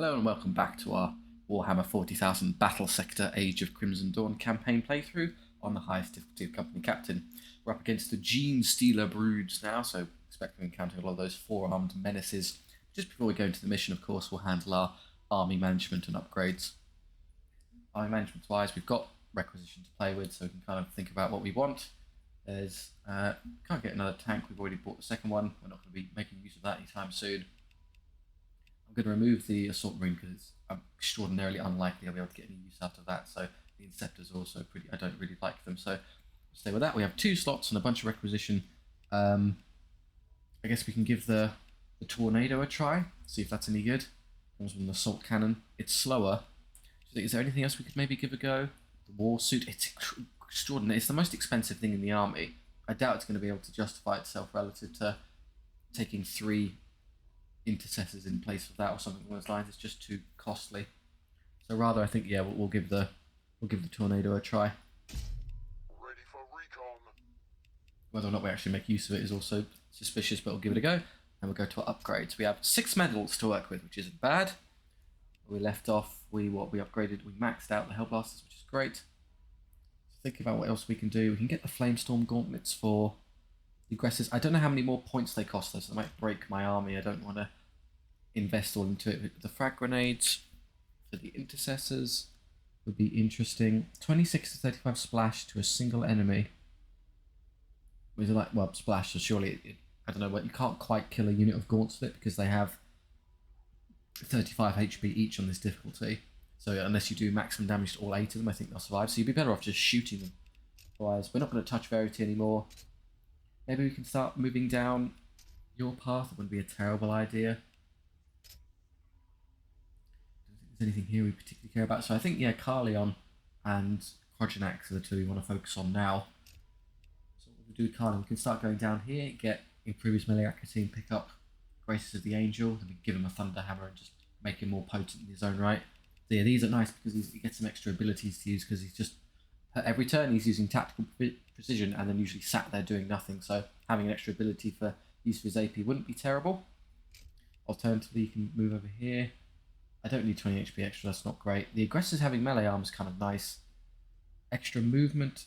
Hello and welcome back to our Warhammer 40,000 Battlesector Age of Crimson Dawn campaign playthrough on the highest difficulty of Company Captain. We're up against the Genestealer broods now, so expecting to encounter a lot of those four-armed menaces. Just before we go into the mission, of course, we'll handle our army management and upgrades. Army management-wise, we've got requisition to play with, so we can kind of think about what we want. There's can't get another tank. We've already bought the second one. We're not going to be making use of that anytime soon. I'm going to remove the assault marine because it's extraordinarily unlikely I'll be able to get any use out of that. So the inceptors are also pretty. I don't really like them. So we'll stay with that. We have 2 slots and a bunch of requisition. I guess we can give the tornado a try. See if that's any good. Comes with an assault cannon. It's slower. Is there anything else we could maybe give a go? The war suit. It's extraordinary. It's the most expensive thing in the army. I doubt it's going to be able to justify itself relative to taking 3 intercessors in place of that or something along those lines. It's just too costly. So rather, I think we'll give the tornado a try. Ready for recon. Whether or not we actually make use of it is also suspicious, but we'll give it a go. And we'll go to our upgrades. We have 6 medals to work with, which isn't bad. We left off. We upgraded. We maxed out the Hellblasters, which is great. Think about what else we can do. We can get the Flamestorm gauntlets for the aggressors. I don't know how many more points they cost though, so they might break my army. I don't want to invest all into it. The frag grenades for the intercessors would be interesting. 26 to 35 splash to a single enemy. Was it like, well, splash, so surely I don't know, but you can't quite kill a unit of gauntlet because they have 35 HP each on this difficulty. So unless you do maximum damage to all 8 of them, I think they'll survive. So you'd be better off just shooting them. Otherwise, we're not going to touch Verity anymore. Maybe we can start moving down your path. It wouldn't be a terrible idea. I don't think there's anything here we particularly care about. So I think, Carleon and Chakax are the 2 we want to focus on now. So what we'll do with Carleon, we can start going down here, get improve his melee accuracy and pick up Graces of the Angel. Then we can give him a Thunder Hammer and just make him more potent in his own right. So yeah, these are nice because he gets some extra abilities to use because he's just, every turn he's using tactical precision and then usually sat there doing nothing. So having an extra ability for use of his AP wouldn't be terrible. Alternatively, you can move over here. I don't need 20 HP extra, that's not great. The aggressors having melee arm is kind of nice. Extra movement,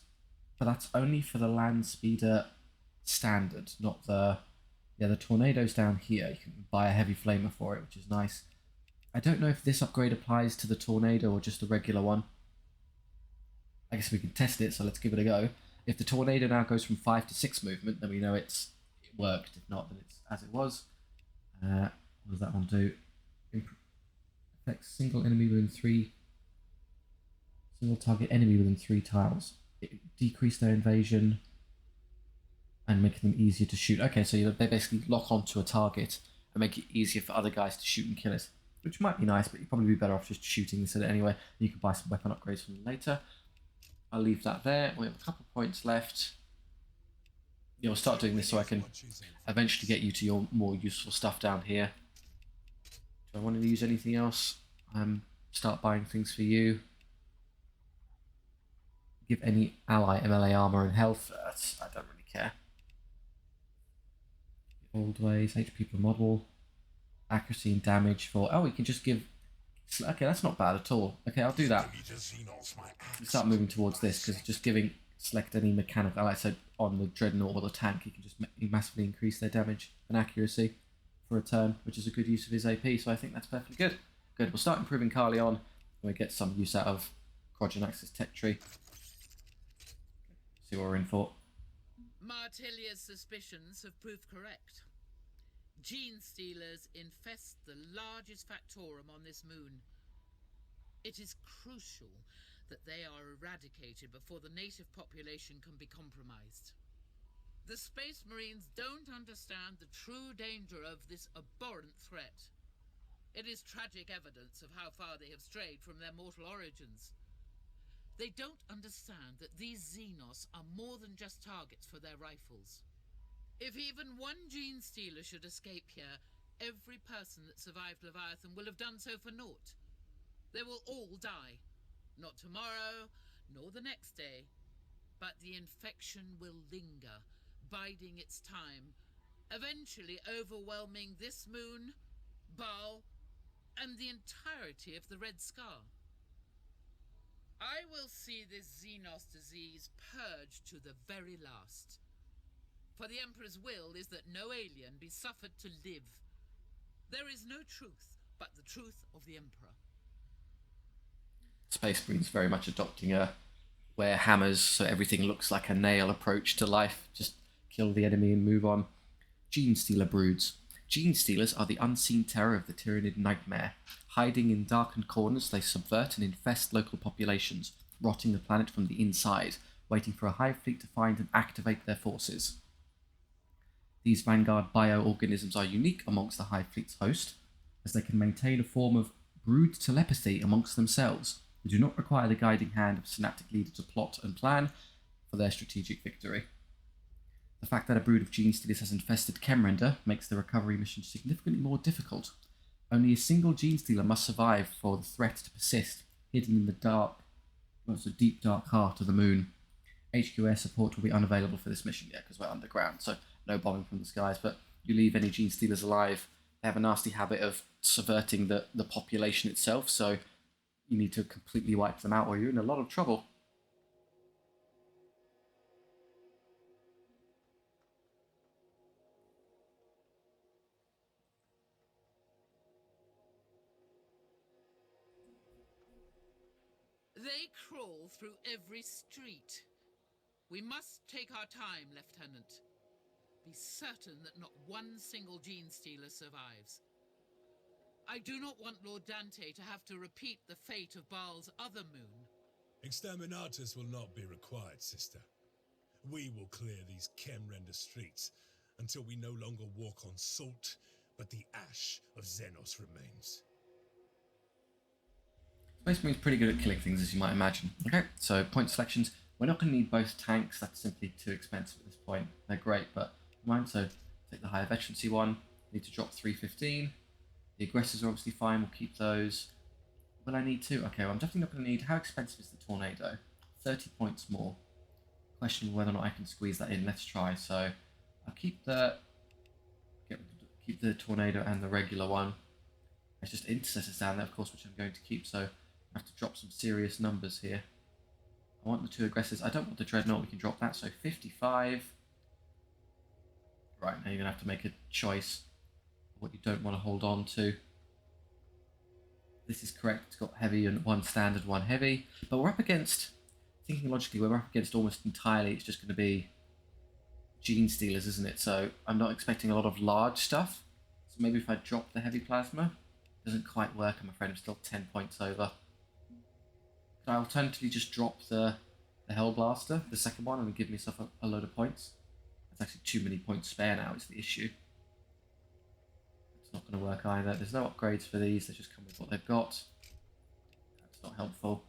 but that's only for the land speeder standard, not the tornadoes down here. You can buy a heavy flamer for it, which is nice. I don't know if this upgrade applies to the tornado or just the regular one. I guess we can test it, so let's give it a go. If the tornado now goes from 5 to 6 movement, then we know it worked. If not, then it's as it was. What does that one do? Affects single enemy within 3. Single target enemy within 3 tiles. It decrease their invasion and making them easier to shoot. Okay, so they basically lock onto a target and make it easier for other guys to shoot and kill it. Which might be nice, but you'd probably be better off just shooting this at it anyway. You can buy some weapon upgrades from them later. I'll leave that there. We have a couple of points left. We'll start doing this so I can eventually get you to your more useful stuff down here. Do I want to use anything else? Start buying things for you. Give any ally MLA armor and health. I don't really care. The old ways, HP per model. Accuracy and damage for... Oh, we can just give... Okay, that's not bad at all. Okay, I'll do that. We'll start moving towards this, because just giving... Select any mechanical... Like I said, on the Dreadnought or the tank, you can just massively increase their damage and accuracy for a turn, which is a good use of his AP, so I think that's perfectly good. Good, we'll start improving Carleon, and we get some use out of Chakax's tech tree. See what we're in for. Martellia's suspicions have proved correct. Genestealers infest the largest factorum on this moon. It is crucial that they are eradicated before the native population can be compromised. The Space Marines don't understand the true danger of this abhorrent threat. It is tragic evidence of how far they have strayed from their mortal origins. They don't understand that these Xenos are more than just targets for their rifles. If even one Genestealer should escape here, every person that survived Leviathan will have done so for naught. They will all die. Not tomorrow, nor the next day. But the infection will linger, biding its time, eventually overwhelming this moon, Baal, and the entirety of the Red Scar. I will see this Xenos disease purged to the very last. For the Emperor's will is that no alien be suffered to live. There is no truth but the truth of the Emperor. Space Marine's very much adopting a wear hammers so everything looks like a nail approach to life. Just kill the enemy and move on. Genestealer broods. Genestealers are the unseen terror of the Tyrannid nightmare. Hiding in darkened corners, they subvert and infest local populations, rotting the planet from the inside, waiting for a hive fleet to find and activate their forces. These vanguard bioorganisms are unique amongst the hive fleet's host, as they can maintain a form of brood telepathy amongst themselves. They do not require the guiding hand of a synaptic leader to plot and plan for their strategic victory. The fact that a brood of Genestealers has infested Chemrender makes the recovery mission significantly more difficult. Only a single Genestealer must survive for the threat to persist, hidden in the deep dark heart of the moon. HQair support will be unavailable for this mission, because we're underground, so no bombing from the skies, but you leave any Genestealers alive, they have a nasty habit of subverting the population itself, so you need to completely wipe them out or you're in a lot of trouble. They crawl through every street. We must take our time, Lieutenant. Be certain that not one single Genestealer survives. I do not want Lord Dante to have to repeat the fate of Baal's other moon. Exterminatus will not be required, sister. We will clear these Chemrender streets until we no longer walk on salt, but the ash of Xenos remains. Space Marine's pretty good at killing things, as you might imagine. Okay, so point selections. We're not going to need both tanks, that's simply too expensive at this point. They're great, but mind, so take the higher veterancy one. Need to drop 315. The aggressors are obviously fine, we'll keep those. Will I need two? Okay, well, I'm definitely not going to need... How expensive is the Tornado? 30 points more. Question whether or not I can squeeze that in. Let's try. So I'll keep the Tornado and the regular one. There's just Intercessors down there, of course, which I'm going to keep, so I have to drop some serious numbers here. I want the two aggressors. I don't want the Dreadnought, we can drop that, so 55. Right, now you're going to have to make a choice of what you don't want to hold on to. This is correct, it's got heavy and one standard, one heavy. But we're up against, thinking logically, we're up against almost entirely, it's just going to be Genestealers, isn't it? So I'm not expecting a lot of large stuff. So maybe if I drop the heavy plasma, it doesn't quite work, I'm afraid I'm still 10 points over. Could I alternatively just drop the Hellblaster, the second one, and give myself a load of points? That's actually too many points spare now, is the issue. It's not going to work either. There's no upgrades for these, they just come with what they've got. That's not helpful.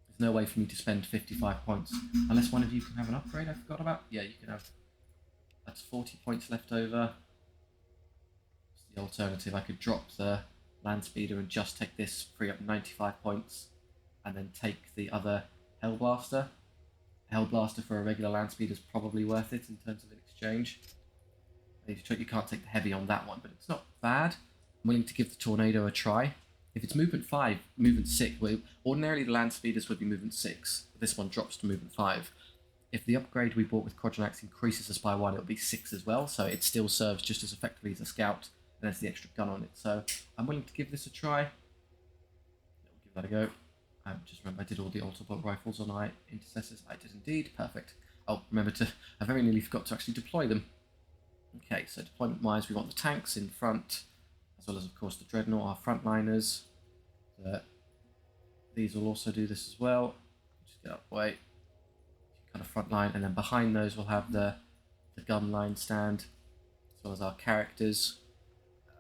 There's no way for me to spend 55 points. Unless one of you can have an upgrade I forgot about. Yeah, you can have... That's 40 points left over. What's the alternative? I could drop the Land Speeder and just take this, free up 95 points, and then take the other Hellblaster. Hellblaster for a regular Land Speeder is probably worth it in terms of an exchange. You can't take the heavy on that one, but it's not bad. I'm willing to give the Tornado a try. If it's movement 5, movement 6, well, ordinarily the Land Speeders would be movement 6. This one drops to movement 5. If the upgrade we bought with Chakax increases us by 1, it'll be 6 as well, so it still serves just as effectively as a scout, and there's the extra gun on it. So I'm willing to give this a try. Give that a go. Just remember I did all the auto-bolt rifles on my Intercessors. I did indeed. Perfect. Oh, remember I very nearly forgot to actually deploy them. Okay, so deployment-wise, we want the tanks in front, as well as, of course, the Dreadnought, our frontliners. These will also do this as well. Just get up the way. Kind of front line, and then behind those we'll have the gun line stand, as well as our characters.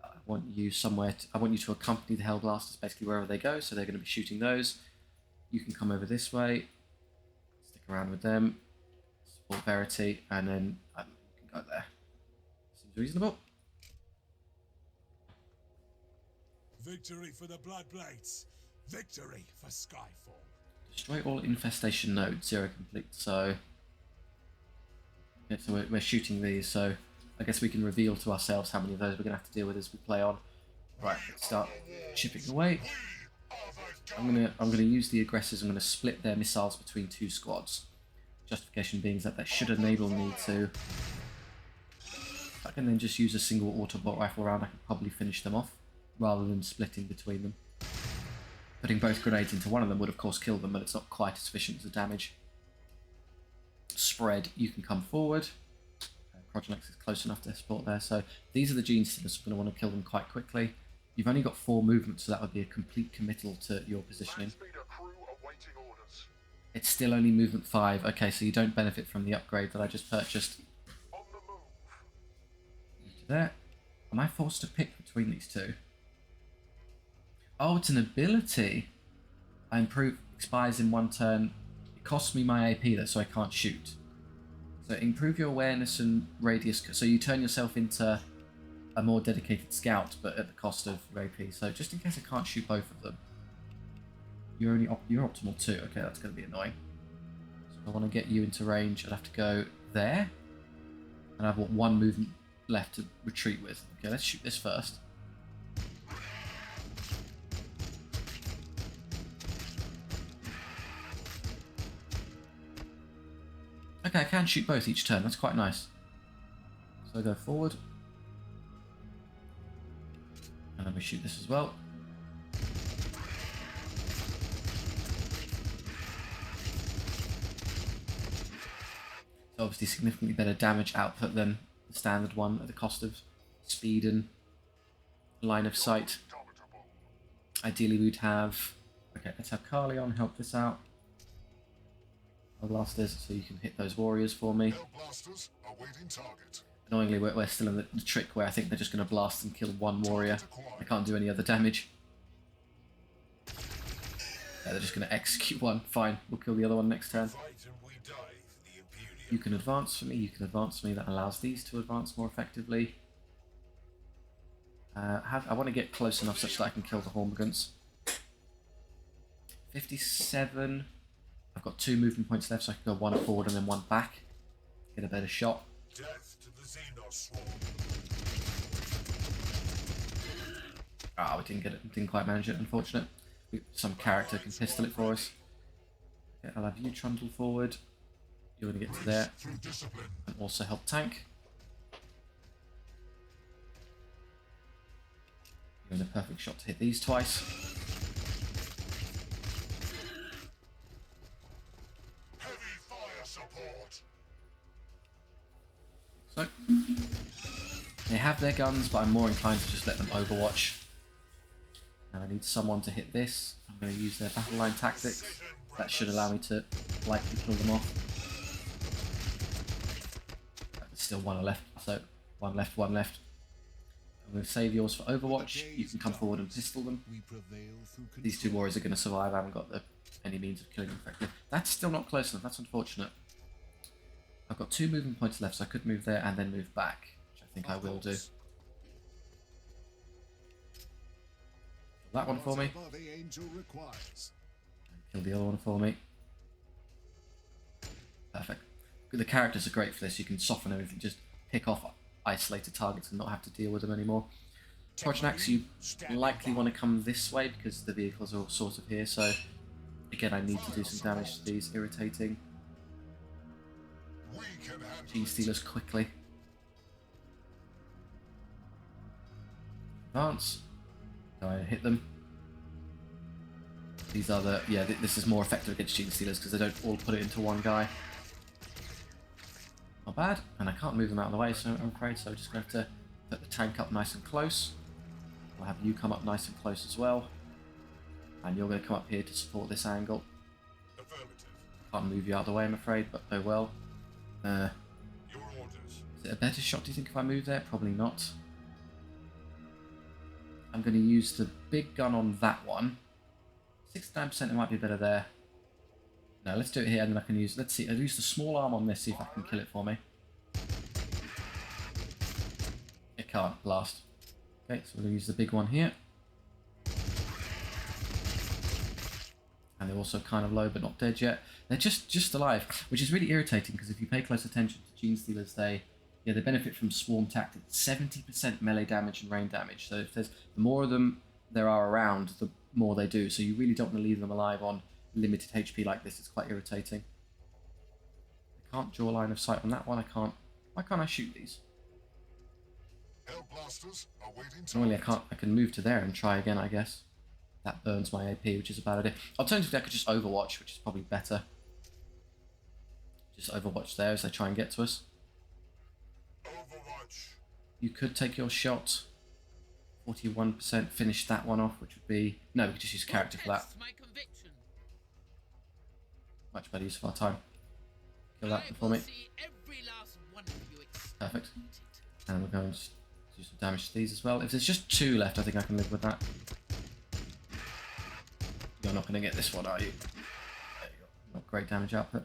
I want you to accompany the Hellblasters basically wherever they go, so they're going to be shooting those. You can come over this way, stick around with them, support Verity, and then you can go there. Seems reasonable. Victory for the Bloodblades! Victory for Skyfall! Destroy all infestation nodes, 0 complete. So, yeah, so we're shooting these, so I guess we can reveal to ourselves how many of those we're going to have to deal with as we play on. Right, let's start chipping away. I'm gonna use the aggressors. I'm gonna split their missiles between 2 squads. Justification being that should enable me to. If I can then just use a single autobot rifle round, I can probably finish them off rather than splitting between them. Putting both grenades into one of them would of course kill them, but it's not quite as efficient as the damage. Spread, you can come forward. Chakax is close enough to support there, so these are the Genestealers. I'm going to want to kill them quite quickly. You've only got 4 movements, so that would be a complete committal to your positioning. It's still only movement 5. Okay, so you don't benefit from the upgrade that I just purchased. There. Am I forced to pick between these two? Oh, it's an ability. I improve, expires in 1 turn. It costs me my AP though, so I can't shoot. So improve your awareness and radius. So you turn yourself into a more dedicated scout, but at the cost of your AP. So just in case I can't shoot both of them. You're optimal too. Okay, that's going to be annoying. So if I want to get you into range, I'd have to go there. And I've got 1 movement left to retreat with. Okay, let's shoot this first. Okay, I can shoot both each turn. That's quite nice. So I go forward. And then we shoot this as well. So obviously significantly better damage output than the standard one at the cost of speed and line of sight. Ideally we'd have... Okay, let's have Carleon help this out. Blasters, so you can hit those warriors for me. Annoyingly, we're still in the trick where I think they're just going to blast and kill 1 warrior. They can't do any other damage. Yeah, they're just going to execute 1. Fine, we'll kill the other one next turn. You can advance for me, you can advance for me. That allows these to advance more effectively. I want to get close enough such that I can kill the Hormigants. 57... I've got 2 movement points left, so I can go 1 forward and then 1 back. Get a better shot. Ah, we didn't get it. Didn't quite manage it. Unfortunate. Some character can pistol it for us. Okay, I'll have you trundle forward. You're going to get to there and also help tank. You're in a perfect shot to hit these twice. So, they have their guns, but I'm more inclined to just let them overwatch. Now I need someone to hit this. I'm going to use their battle line tactics. That should allow me to likely kill them off. There's still 1 left, so 1 left, 1 left. I'm going to save yours for overwatch. You can come forward and pistol them. These 2 warriors are going to survive. I haven't got any means of killing them effectively. That's still not close enough. That's unfortunate. I've got 2 movement points left, so I could move there and then move back, which I think I will do. That one for me. Kill the other one for me. Perfect. The characters are great for this. You can soften everything, just pick off isolated targets and not have to deal with them anymore. Chakax, you likely want to come this way because the vehicles are all sort of here, so again I need to do some damage to these, irritating. Genestealers quickly. Advance. Go ahead and hit them. These are the... yeah, this is more effective against Genestealers because they don't all put it into 1 guy. Not bad. And I can't move them out of the way, so I'm afraid, so I'm just going to have to put the tank up nice and close. I'll have you come up nice and close as well. And you're going to come up here to support this angle. Can't move you out of the way, I'm afraid, but oh well. Is it a better shot, do you think, if I move there? Probably not. I'm going to use the big gun on that one. 69% it might be better there. No, let's do it here and then I can use... let's see, I'll use the small arm on this, see if I can kill it for me. It can't, blast. Okay, so we'll use the big one here. And they're also kind of low but not dead yet. They're just alive, which is really irritating because if you pay close attention to Genestealers, they Yeah, they benefit from swarm tactics. 70% melee damage and rain damage. So if there's the more of them there are around, the more they do. So you really don't want to leave them alive on limited HP like this. It's quite irritating. I can't draw a line of sight on that one. I can't. Why can't I shoot these? Hellblasters are waiting to Normally I can't. I can move to there and try again, I guess. That burns my AP, which is a bad idea. Alternatively, I could just Overwatch, which is probably better. Just Overwatch there as they try and get to us. Overwatch. You could take your shot. 41%, finish that one off, which would be... No, we could just use character for that. Protests my conviction. Much better use of our time. Kill that I before will me. see every last one of you exterminated. Perfect. And we're going to do some damage to these as well. If there's just 2 left, I think I can live with that. You're not going to get this one, are you? There you go. Not great damage output.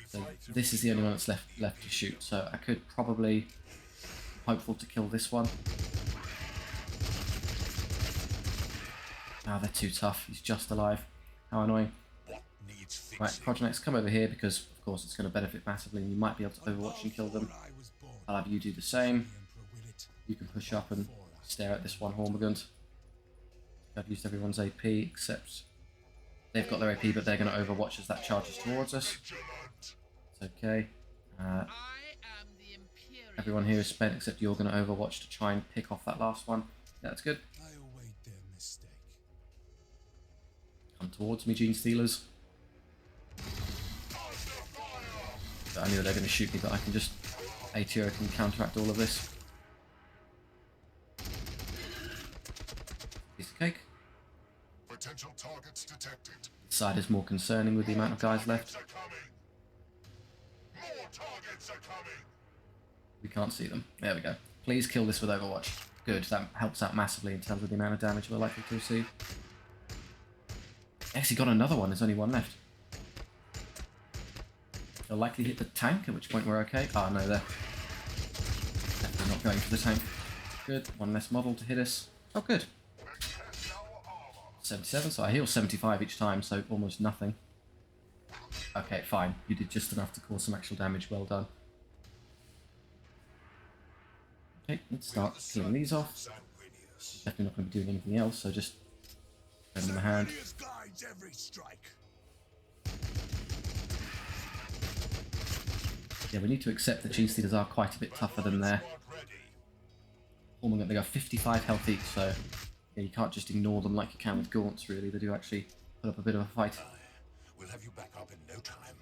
So this is the only one that's left to shoot. So I could probably... hopeful to kill this one. Ah, they're too tough. He's just alive. How annoying. What needs fixing? Right, Projects, come over here because, of course, it's going to benefit massively and you might be able to Overwatch and kill them. Before I was born, I'll have you do the the same. Emperor will it. You can push up and stare at this one Hormagund. I've used everyone's AP except they've got their AP, but they're going to Overwatch as that charges towards us. Vigilant. It's okay. I am the Imperial. Everyone here is spent except you're going to Overwatch to try and pick off that last one. Yeah, that's good. I await their mistake. Come towards me, Genestealers. So I knew they're going to shoot me, but I can just ATO can counteract all of this. Piece of cake. Potential targets detected. This side is more concerning with the amount of guys left. Targets are coming. More targets are coming. We can't see them. There we go. Please kill this with Overwatch. Good, that helps out massively in terms of the amount of damage we're likely to receive. Actually got another one, there's only one left. They'll likely hit the tank, at which point we're okay. Ah, no, they're definitely not going for the tank. Good, one less model to hit us. Oh, good. Test our armor. 77, so I heal 75 each time, so almost nothing. Okay, fine. You did just enough to cause some actual damage. Well done. Okay, let's start killing these off. Sanguinius. Definitely not going to be doing anything else, so just send them a hand. Sanguinius guides every strike. Yeah, we need to accept that Genestealers are quite a bit tougher than their Squad ready. Hormagund. They got 55 health each, so yeah, you can't just ignore them like you can with Gaunts, really. They do actually put up a bit of a fight. We'll have you back up in no time.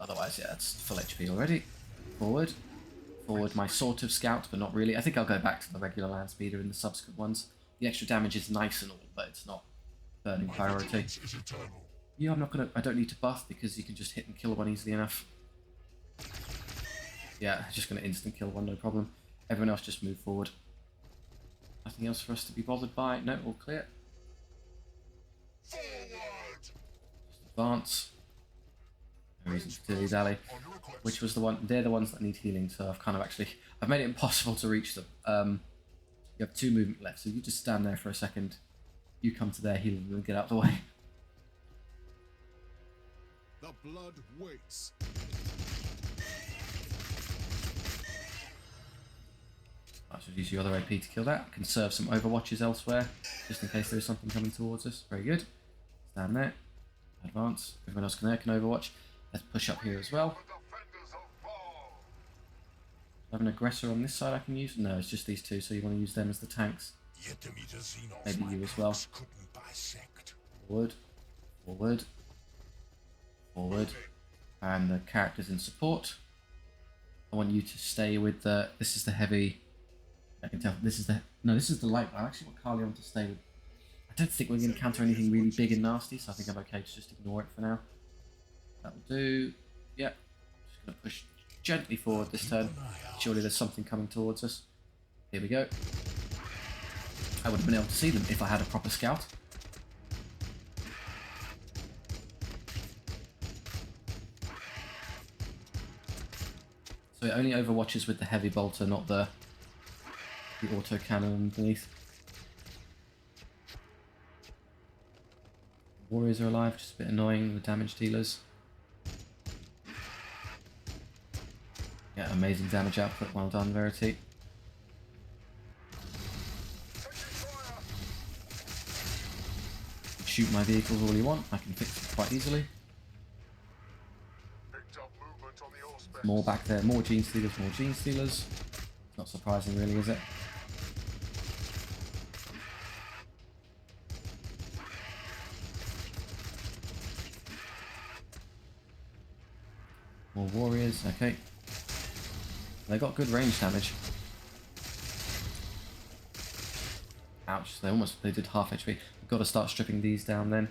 Otherwise, yeah, it's full HP already. Forward. Forward, my sort of scout, but not really. I think I'll go back to the regular land speeder in the subsequent ones. The extra damage is nice and all, but it's not burning priority. Vigilance is eternal. Yeah, I'm not gonna. I don't need to buff because you can just hit and kill one easily enough. Yeah, just gonna instant kill one, no problem. Everyone else just move forward. Nothing else for us to be bothered by. No, all clear. Forward. Just advance. No reason to dilly dally. On your request. Which was the one? They're the ones that need healing. So I've kind of I've made it impossible to reach them. You have 2 movement left, so you just stand there for a second. You come to their heal them and get out of the way. The blood waits. I should use your other AP to kill that. Conserve some Overwatches elsewhere, just in case there is something coming towards us. Very good. Stand there. Advance. Everyone else can Overwatch. Let's push up here as well. The defenders of Baal. I have an aggressor on this side I can use? No, it's just these 2, so you want to use them as the tanks. Yet the meter Xenos Maybe my you as well. axe couldn't bisect. Forward. Forward. Forward. And the characters in support. I want you to stay with the... This is the heavy... I can tell. This is the... No, this is the light. I actually want Carleon to stay with... I don't think we're going to encounter anything really big and nasty, so I think I'm okay to just ignore it for now. That'll do. Yep. Just going to push gently forward this turn. Surely there's something coming towards us. Here we go. I would have been able to see them if I had a proper scout. So it only overwatches with the heavy bolter, not the auto cannon underneath. Warriors are alive, just a bit annoying, the damage dealers. Yeah, amazing damage output. Well done, Verity. Shoot my vehicles all you want. I can fix it quite easily. More back there. More Genestealers, more Genestealers. Not surprising, really, is it? More warriors. Okay. They got good range damage. Ouch, they did half HP. We've got to start stripping these down then.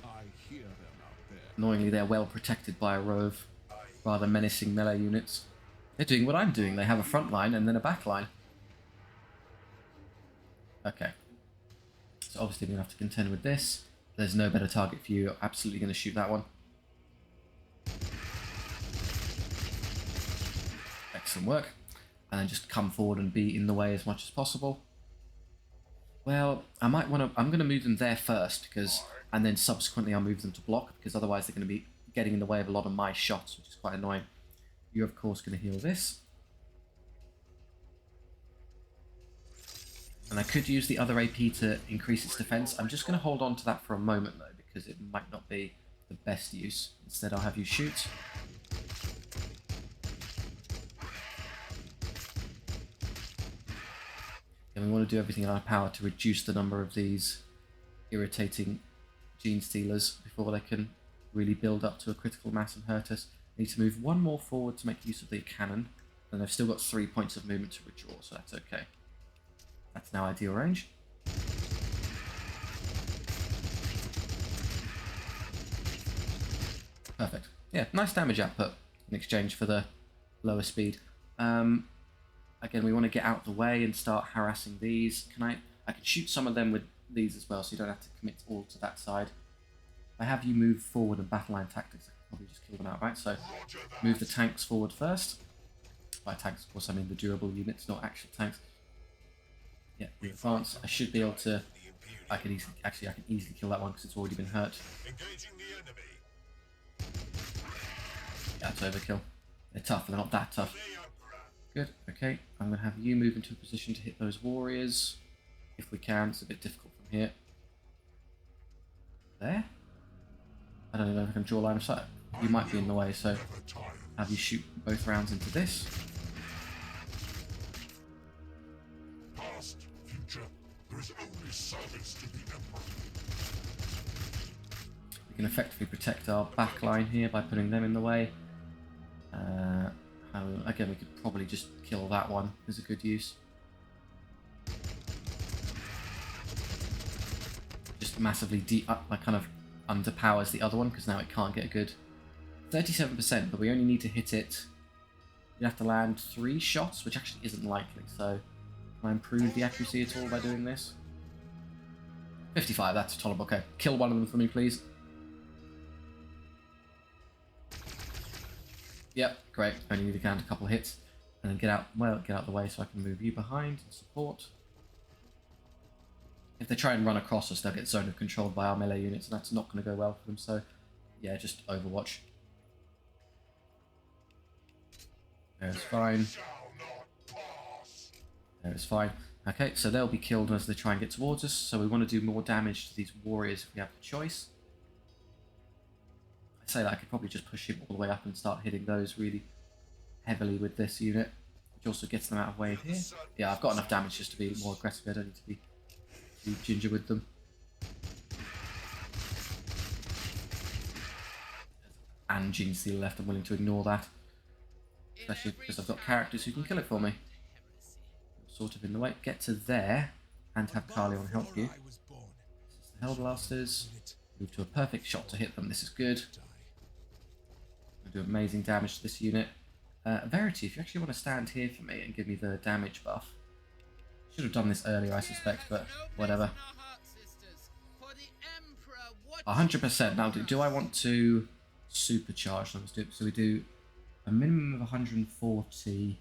Annoyingly, they're well protected by a row of rather menacing melee units. They're doing what I'm doing. They have a front line and then a back line. Okay. So obviously we're going to have to contend with this. There's no better target for you. You're absolutely going to shoot that one. Excellent work. And then just come forward and be in the way as much as possible. Well, I might want to... I'm going to move them there first, because... And then subsequently I'll move them to block, because otherwise they're going to be getting in the way of a lot of my shots, which is quite annoying. You're, of course, going to heal this. And I could use the other AP to increase its defense. I'm just going to hold on to that for a moment, though, because it might not be the best use. Instead, I'll have you shoot. And we want to do everything in our power to reduce the number of these irritating Genestealers before they can really build up to a critical mass and hurt us. I need to move one more forward to make use of the cannon, and they've still got 3 points of movement to withdraw, so that's okay. That's now ideal range. Perfect. Yeah, nice damage output in exchange for the lower speed. Again, we want to get out of the way and start harassing these. I can shoot some of them with these as well, so you don't have to commit all to that side. If I have you move forward and battle line tactics, I can probably just kill them outright. So move the tanks forward first. By tanks, of course, I mean the durable units, not actual tanks. Yeah, we advance. I should be able to... I can easily kill that one because it's already been hurt. Yeah, it's overkill. They're tough, but they're not that tough. Good, okay. I'm going to have you move into a position to hit those warriors. If we can, it's a bit difficult from here. There? I don't even know if I can draw a line of sight. You might be in the way, so have you shoot both rounds into this. Past, future, there is only service to the Emperor. We can effectively protect our back line here by putting them in the way. Again, we could probably just kill that one as a good use. Just massively kind of underpowers the other one because now it can't get a good 37%, but we only need to hit it. You have to land 3 shots, which actually isn't likely. So, can I improve the accuracy at all by doing this? 55, that's tolerable. Okay, kill one of them for me, please. Yep, great. Only need to count a couple of hits, and then get out of the way so I can move you behind and support. If they try and run across us, they'll get zone of controlled by our melee units, and that's not going to go well for them. So, yeah, just Overwatch. There's fine. There's fine. Okay, so they'll be killed as they try and get towards us. So we want to do more damage to these warriors if we have the choice. I say that I could probably just push him all the way up and start hitting those really heavily with this unit, which also gets them out of wave here. Yeah, I've got enough damage just to be more aggressive. I don't need to be too ginger with them. And Genestealer left, I'm willing to ignore that. Especially because I've got characters who can kill it for me. Sort of in the way. Get to there and have Carleon help you. This is the Hellblasters. Move to a perfect shot to hit them. This is good. Do amazing damage to this unit. Verity, if you actually want to stand here for me and give me the damage buff. Should have done this earlier, I suspect, but whatever. 100%. Now, do I want to supercharge? Let's do it. So we do a minimum of 140.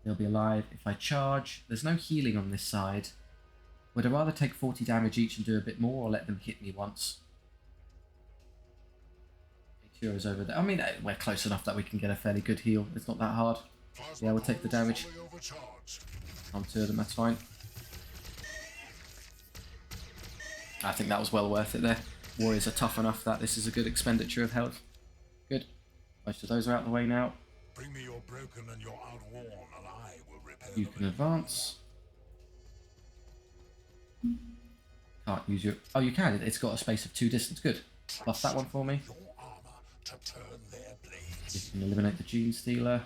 They'll be alive. If I charge, there's no healing on this side. Would I rather take 40 damage each and do a bit more, or let them hit me once? Heroes over there. I mean, we're close enough that we can get a fairly good heal. It's not that hard. Yeah, we'll take the damage. Fully overcharged. On two of them, that's fine. I think that was well worth it there. Warriors are tough enough that this is a good expenditure of health. Good. Most of those are out of the way now. Bring me your broken and your outworn, and I will repair You them. can advance. Can't use your... Oh, you can. It's got a space of 2 distance. Good. Buff that one for me. Your armor to turn their blades. You can eliminate the Genestealer.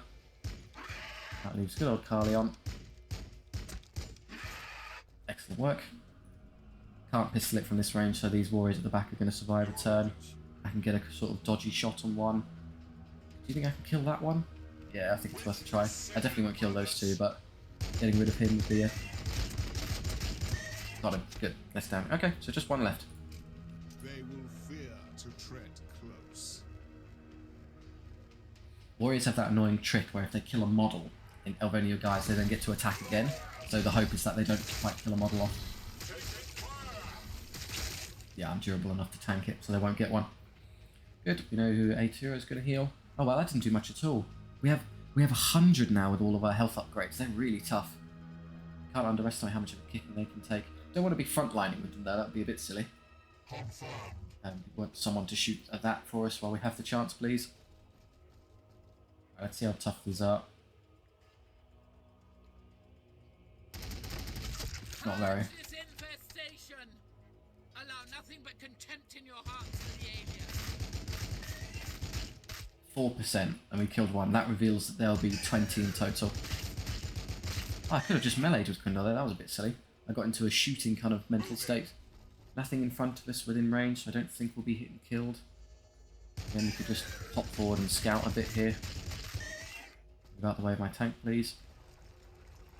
That leaves good old Carly on. Excellent work. Can't pistol it from this range, so these warriors at the back are going to survive a turn. I can get a sort of dodgy shot on one. Do you think I can kill that one? Yeah, I think it's worth a try. I definitely won't kill those two, but getting rid of him would be a... Got him. Good. Less damage. Okay, so just one left. They will fear to tread close. Warriors have that annoying trick where if they kill a model of any of your guys, they then get to attack again. So the hope is that they don't quite kill a model off. Yeah, I'm durable enough to tank it, so they won't get one. Good. We know who A2 is going to heal. Oh well, that didn't do much at all. We have 100 now with all of our health upgrades. They're really tough. Can't underestimate how much of a kicking they can take. Don't want to be frontlining with them though. That'd be a bit silly. Confirmed. We want someone to shoot at that for us while we have the chance, please. Right, let's see how tough these are. Not very. This infestation! Allow nothing but contempt in your hearts for the alien. 4%, and we killed one. That reveals that there'll be 20 in total. Oh, I could have just meleeed with Quindar there. That was a bit silly. I got into a shooting kind of mental state. Nothing in front of us within range, so I don't think we'll be hit and killed. Then we could just pop forward and scout a bit here. Move out the way of my tank, please.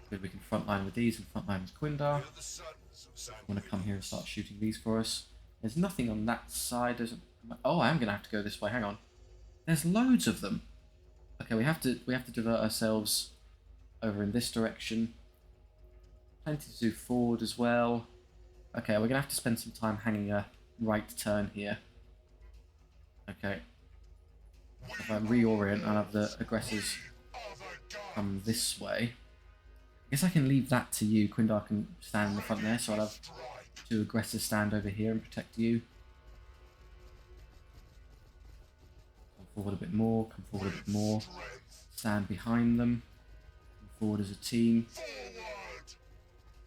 Good, we can frontline with these and frontline with Quindar. The sons of I'm going to come here and start shooting these for us. There's nothing on that side. Oh, I am going to have to go this way. Hang on. There's loads of them. Okay, we have to divert ourselves over in this direction. Plenty to do forward as well. Okay, we're going to have to spend some time hanging a right turn here. Okay. If I reorient, I'll have the aggressors come this way. I guess I can leave that to you. Quindar can stand in the front there, so I'll have 2 aggressors stand over here and protect you. Come forward a bit more, come forward a bit more. Stand behind them. Come forward as a team. There's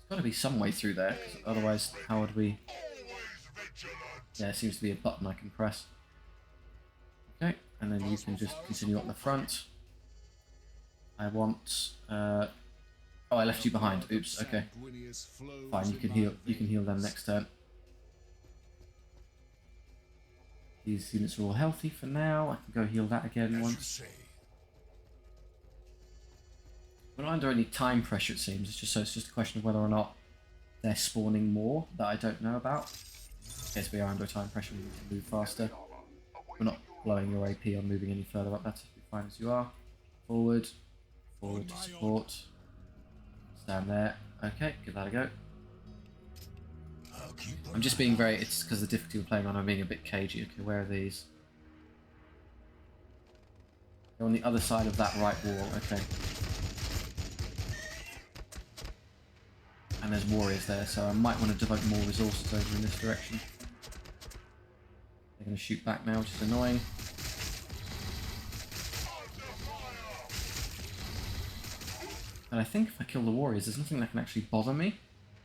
got to be some way through there, because otherwise how would we... Yeah, there seems to be a button I can press. Okay, and then you can just continue up the front. I want... Oh, I left you behind. Oops. Okay. Fine. You can heal. You can heal them next turn. These units are all healthy for now. I can go heal that again once. We're not under any time pressure, it seems. It's just a question of whether or not they're spawning more that I don't know about. Yes, we are under time pressure. We need to move faster. We're not blowing your AP on moving any further up. That's fine as you are. Forward. Forward to support. Down there. Okay, give that a go. I'm just being very... It's because the difficulty we're playing on, I'm being a bit cagey. Okay, where are these? They're on the other side of that right wall. Okay. And there's warriors there, so I might want to devote more resources over in this direction. They're going to shoot back now, which is annoying. And I think if I kill the warriors, there's nothing that can actually bother me.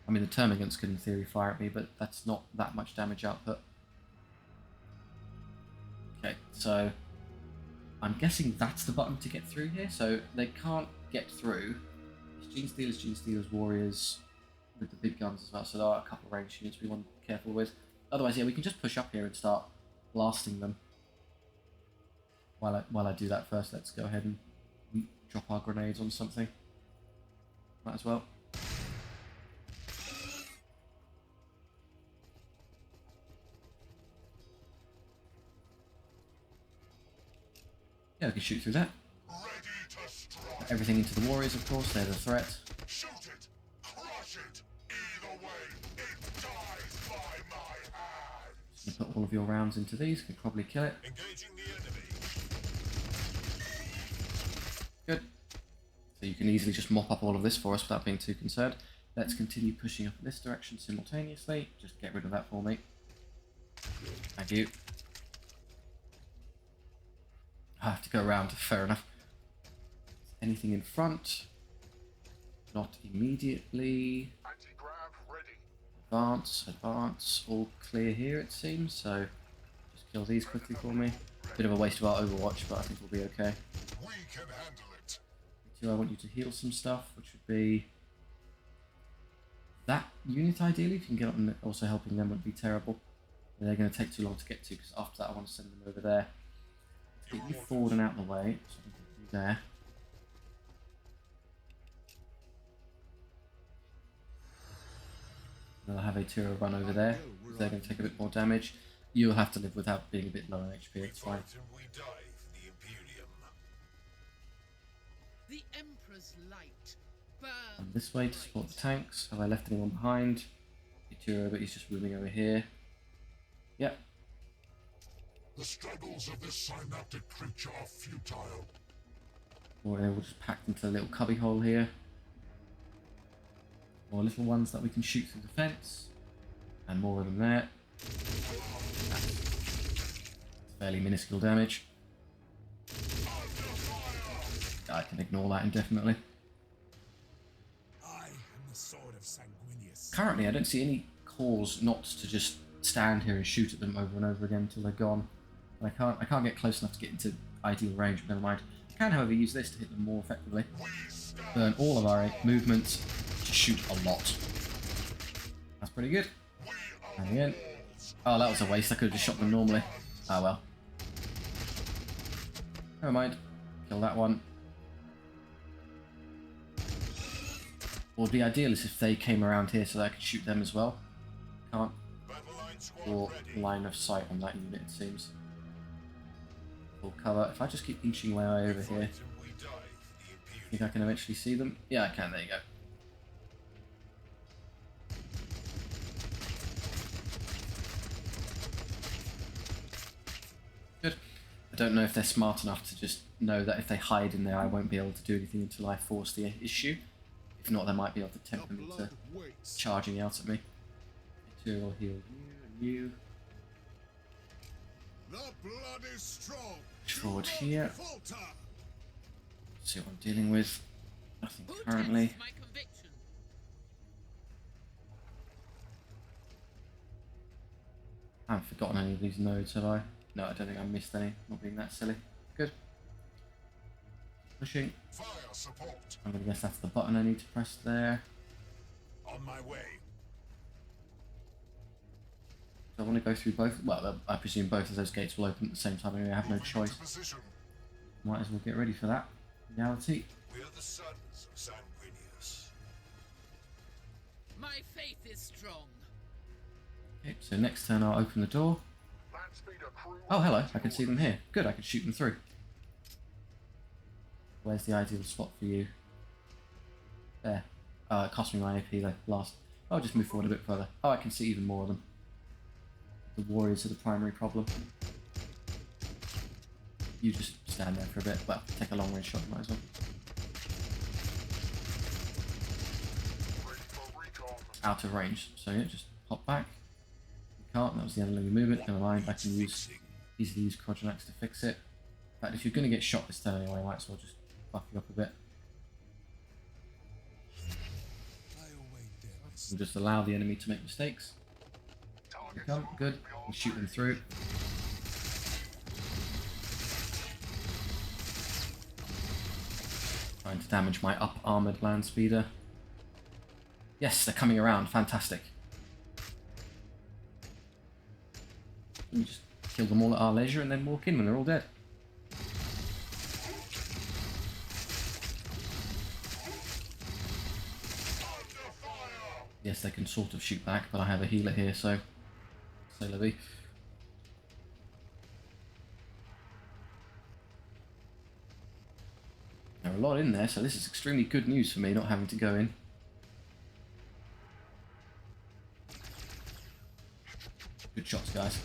I mean, the termagants could in theory fire at me, but that's not that much damage output. Okay, so I'm guessing that's the button to get through here. So they can't get through. It's Genestealers, Warriors with the big guns as well. So there are a couple of range units we want to be careful with. Otherwise, yeah, we can just push up here and start blasting them. While I do that first, let's go ahead and drop our grenades on something. Might as well. Yeah, we can shoot through that. Put everything into the warriors, of course. They're the threat. Shoot it, crush it. Either way, it dies by my hand. You put all of your rounds into these. Could probably kill it. Engaging the enemy. Good. So you can easily just mop up all of this for us without being too concerned. Let's continue pushing up in this direction simultaneously. Just get rid of that for me. Thank you. I have to go around, fair enough. Anything in front? Not immediately. Anti-grav ready. Advance, advance. All clear here it seems, so just kill these quickly for me. Bit of a waste of our Overwatch, but I think we'll be okay. We can handle it. Two, I want you to heal some stuff, which would be that unit ideally. If you can get up and also helping them would be terrible. They're going to take too long to get to, because after that I want to send them over there. Get you forward and out of the way, so I can get you there. They'll have a Tiro run over there, because they're going to take a bit more damage. You'll have to live without being a bit low on HP, it's fine. Fight and we die for the Imperium. The Emperor's light burns. And this way to support the tanks. Have I left anyone behind? Tiro, but he's just moving over here. Yep. The struggles of this synaptic creature are futile. We're all just packed into a little cubby hole here. More little ones that we can shoot through the fence. And more of them there. That's fairly minuscule damage. I can ignore that indefinitely. I am the sword of Sanguinius. Currently I don't see any cause not to just stand here and shoot at them over and over again until they're gone. And I can't get close enough to get into ideal range, but never mind. I can, however, use this to hit them more effectively. Burn all of our movements to shoot a lot. That's pretty good. And again. Oh, that was a waste. I could have just shot them normally. Ah, well. Never mind. Kill that one. What would be ideal is if they came around here so that I could shoot them as well. Can't. Or line of sight on that unit, it seems. Full cover. If I just keep inching my way over here, think I can eventually see them? Yeah, I can. There you go. Good. I don't know if they're smart enough to just know that if they hide in there, I won't be able to do anything until I force the issue. If not, they might be able to tempt them into charging out at me. Two will heal you and you. The blood is strong. Push forward here. See what I'm dealing with. Nothing currently. My conviction. I haven't forgotten any of these nodes, have I? No, I don't think I missed any. Not being that silly. Good. Pushing. Fire support. I'm gonna guess that's the button I need to press there. On my way. So I want to go through both. Well, I presume both of those gates will open at the same time anyway. I have no choice. Position. Might as well get ready for that. Reality. We are the sons of Sanguinius. My faith is strong. Okay, so next turn I'll open the door. Landspeeder crew. Oh, hello. I can see them here. Good, I can shoot them through. Where's the ideal spot for you? There. It cost me my AP though, last. I'll just move forward a bit further. Oh, I can see even more of them. The warriors are the primary problem. You just stand there for a bit. Well, take a long range shot, might as well. Ready for recon. Out of range. So yeah, just hop back. You can't, that was the enemy movement. Never mind, I can easily use Chakax to fix it. In fact, if you're going to get shot this turn anyway, I might as well just buff you up a bit. And just allow the enemy to make mistakes. Here they come, good. And shoot them through. Trying to damage my up armoured land speeder. Yes, they're coming around, fantastic. We just kill them all at our leisure and then walk in when they're all dead. Yes, they can sort of shoot back, but I have a healer here, so say la vie. There are a lot in there, so this is extremely good news for me, not having to go in. Good shots, guys.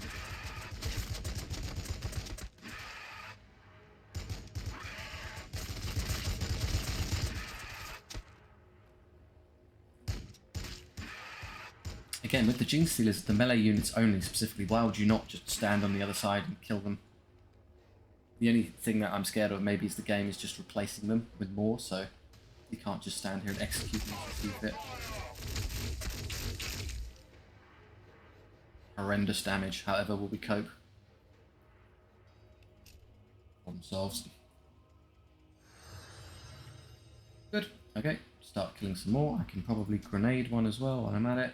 Again, with the Genestealers, the melee units only specifically, why would you not just stand on the other side and kill them? The only thing that I'm scared of maybe is the game is just replacing them with more, so you can't just stand here and execute them as you see fit. Horrendous damage, however will we cope? Problem solved. Good, okay, start killing some more. I can probably grenade one as well while I'm at it.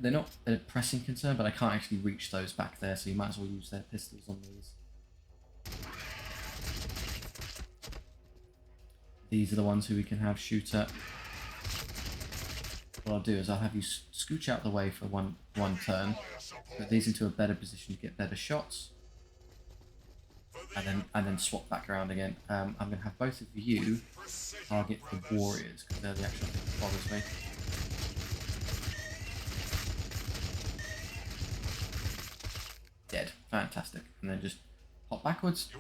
They're not a pressing concern, but I can't actually reach those back there, so you might as well use their pistols on these. These are the ones who we can have shoot at. What I'll do is I'll have you scooch out the way for one turn, put these into a better position to get better shots, and then swap back around again. I'm going to have both of you target the warriors, because they're the actual thing that bothers me. Dead. Fantastic. And then just hop backwards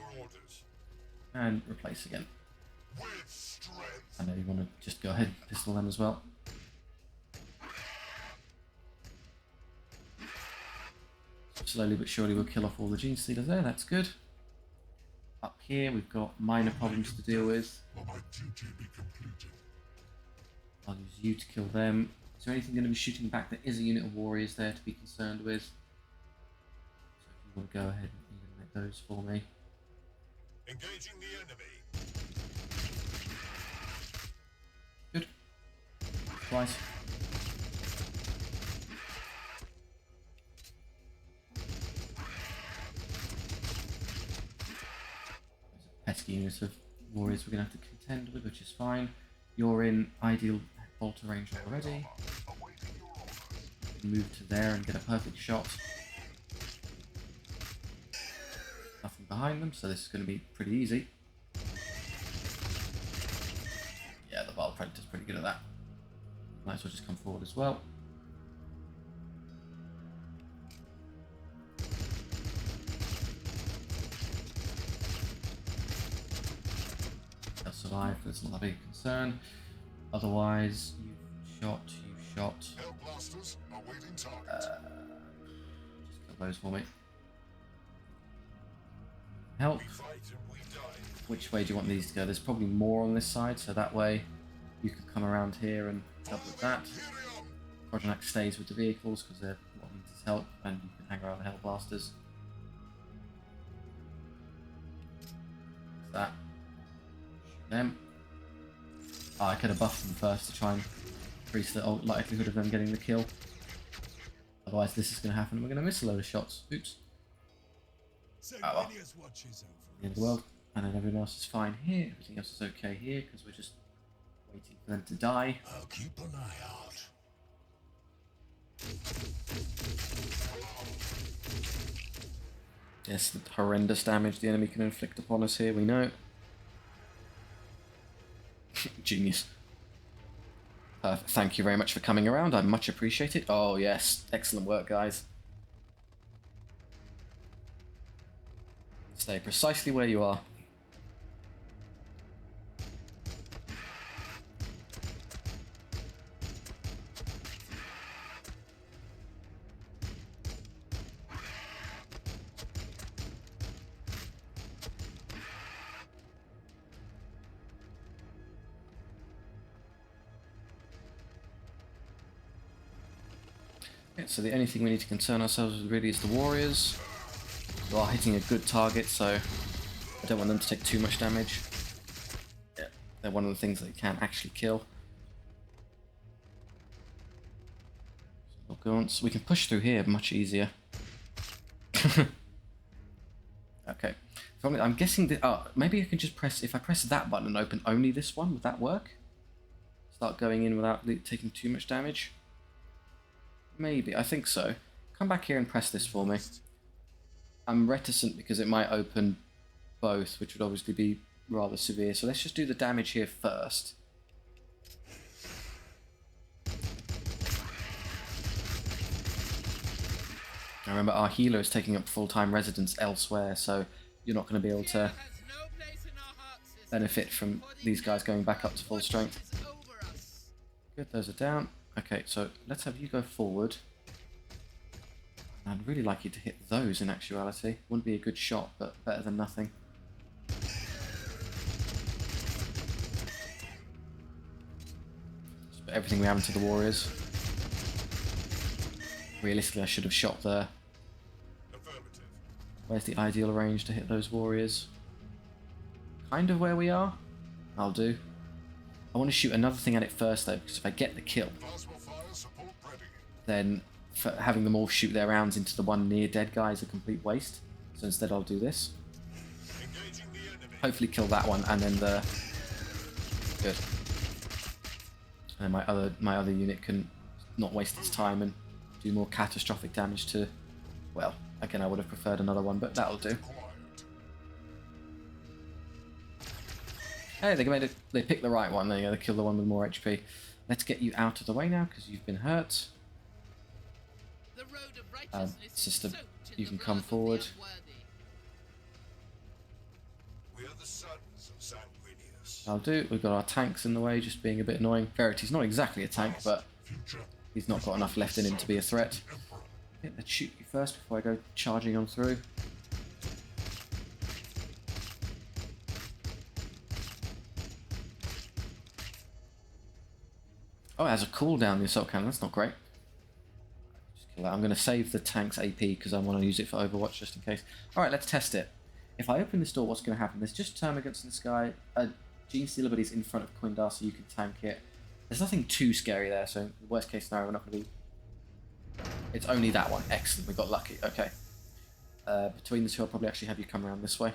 and replace again. I know you want to just go ahead and pistol them as well. Slowly but surely we'll kill off all the Genestealers there, that's good. Up here we've got minor problems to deal with. I'll use you to kill them. Is there anything going to be shooting back? There is a unit of warriors there to be concerned with. So if you want to go ahead and eliminate those for me. Engaging the enemy. Good. Twice. Pesky unit of warriors we're going to have to contend with, which is fine. You're in ideal bolter range already. Move to there and get a perfect shot. Nothing behind them, so this is going to be pretty easy. Yeah, the Baal Predator's pretty good at that. Might as well just come forward as well. They'll survive, that's not a big concern. Otherwise, you've shot. Just kill those for me. Help. Which way do you want these to go? There's probably more on this side, so that way you can come around here and help with that. Chakax stays with the vehicles because they're what needs his help, and you can hang around the Hellblasters. That. Shoot them. Oh, I could have buffed them first to try and increase the likelihood of them getting the kill. Otherwise this is going to happen and we're going to miss a load of shots. Oops. Oh well. The end of the world. And then everyone else is fine here. Everything else is okay here because we're just waiting for them to die. I'll keep an eye out. Yes, the horrendous damage the enemy can inflict upon us here, we know. Genius. Thank you very much for coming around, I much appreciate it. Oh yes, excellent work guys. Stay precisely where you are. So the only thing we need to concern ourselves with really is the warriors. We are hitting a good target, so I don't want them to take too much damage. Yeah, they're one of the things that you can actually kill. So we can push through here much easier. Okay. I'm guessing that maybe I can just press, if I press that button and open only this one, would that work? Start going in without taking too much damage? Maybe, I think so. Come back here and press this for me. I'm reticent because it might open both, which would obviously be rather severe. So let's just do the damage here first. Now remember, our healer is taking up full-time residence elsewhere, so you're not going to be able to benefit from these guys going back up to full strength. Good, those are down. Okay, so let's have you go forward. I'd really like you to hit those in actuality. Wouldn't be a good shot, but better than nothing. Just put everything we have into the warriors. Realistically, I should have shot there. Where's the ideal range to hit those warriors? Kind of where we are. I'll do. I want to shoot another thing at it first though, because if I get the kill, then having them all shoot their rounds into the one near dead guy is a complete waste. So instead I'll do this. Hopefully kill that one and then the... Good. And then my other unit can not waste its time and do more catastrophic damage to... Well, again I would have preferred another one, but that'll do. Hey, they picked the right one. There you go, they killed the one with more HP. Let's get you out of the way now, because you've been hurt. Sister, you can come forward. I'll do. We've got our tanks in the way, just being a bit annoying. Verity's not exactly a tank, but he's not got enough left in him to be a threat. Okay, let's shoot you first before I go charging on through. Oh, it has a cooldown, the assault cannon. That's not great. Just kill that. I'm going to save the tank's AP because I want to use it for Overwatch just in case. Alright, let's test it. If I open this door, what's going to happen? There's just termagants in the sky. A Genestealer, but he's in front of Quindar, so you can tank it. There's nothing too scary there, so worst case scenario, we're not going to be... It's only that one. Excellent, we got lucky. Okay. Between the two, I'll probably actually have you come around this way.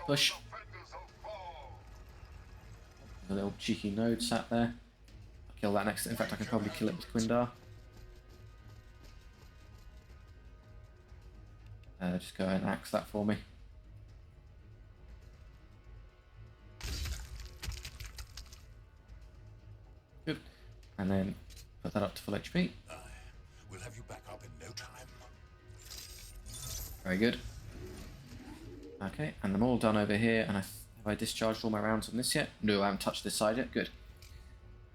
Push. A little cheeky node sat there. Kill that next. In fact, I can probably kill it with Quindar. Just go ahead and axe that for me. Good. And then put that up to full HP. We'll have you back up in no time. Very good. Okay, and I'm all done over here. And have I discharged all my rounds on this yet? No, I haven't touched this side yet. Good.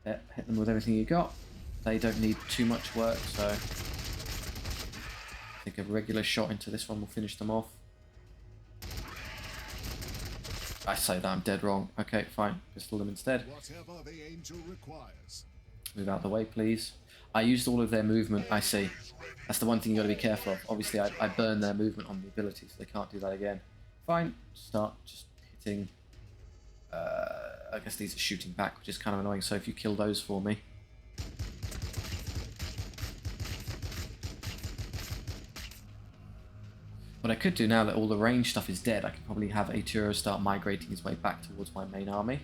Yeah, hit them with everything you got. They don't need too much work, so I think a regular shot into this one will finish them off. I say that, I'm dead wrong. Okay, fine. Pistol them instead. Whatever the angel requires. Move out the way, please. I used all of their movement, I see. That's the one thing you got to be careful of. Obviously, I burned their movement on the ability, so they can't do that again. Fine. Start just hitting... I guess these are shooting back, which is kind of annoying, so if you kill those for me. What I could do now that all the range stuff is dead, I could probably have Aturo start migrating his way back towards my main army.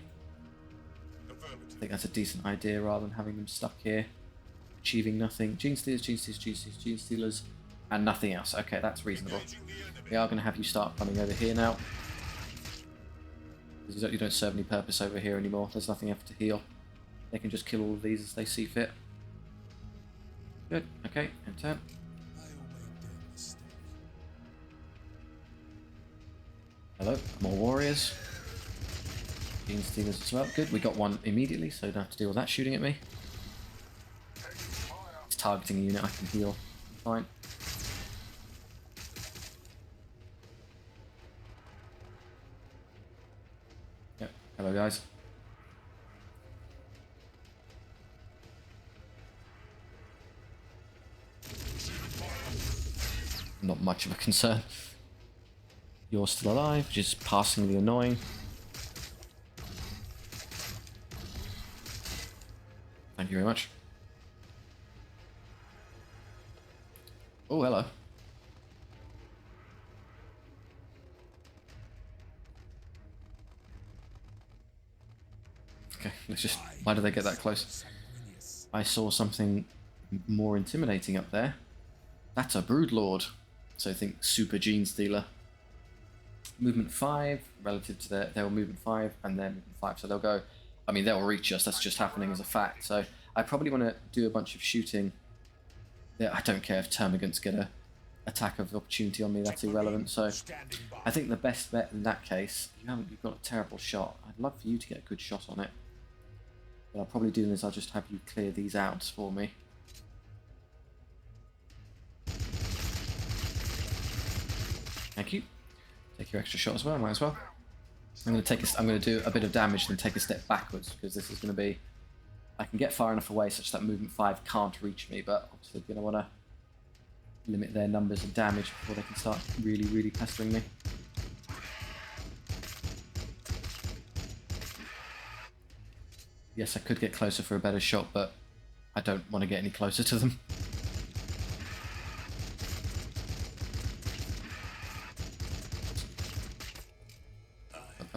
I think that's a decent idea rather than having them stuck here, achieving nothing. Genestealers, Genestealers, and nothing else. Okay, that's reasonable. We are going to have you start coming over here now. You don't serve any purpose over here anymore. There's nothing left to heal. They can just kill all of these as they see fit. Good. Okay, and turn. Hello, more warriors. Genestealers as well. Good, we got one immediately, so don't have to deal with that shooting at me. It's targeting a unit I can heal. Fine. Yep, hello guys. Not much of a concern. You're still alive, which is passingly annoying. Thank you very much. Oh, hello. Okay, let's just... Why did they get that close? I saw something more intimidating up there. That's a Broodlord. So I think Super Genestealer. Movement 5 relative to their movement 5 and their movement 5, so they'll go. I mean, they'll reach us. That's just happening as a fact. So I probably want to do a bunch of shooting. Yeah, I don't care if termagants get a attack of opportunity on me, that's irrelevant. So I think the best bet in that case, you've got a terrible shot. I'd love for you to get a good shot on it. What I'll probably do is I'll just have you clear these out for me. Thank you. Take your extra shot as well, might as well. I'm going to do a bit of damage and take a step backwards, because this is going to be... I can get far enough away such that movement 5 can't reach me, but obviously you're going to want to limit their numbers of damage before they can start really, really pestering me. Yes, I could get closer for a better shot, but I don't want to get any closer to them.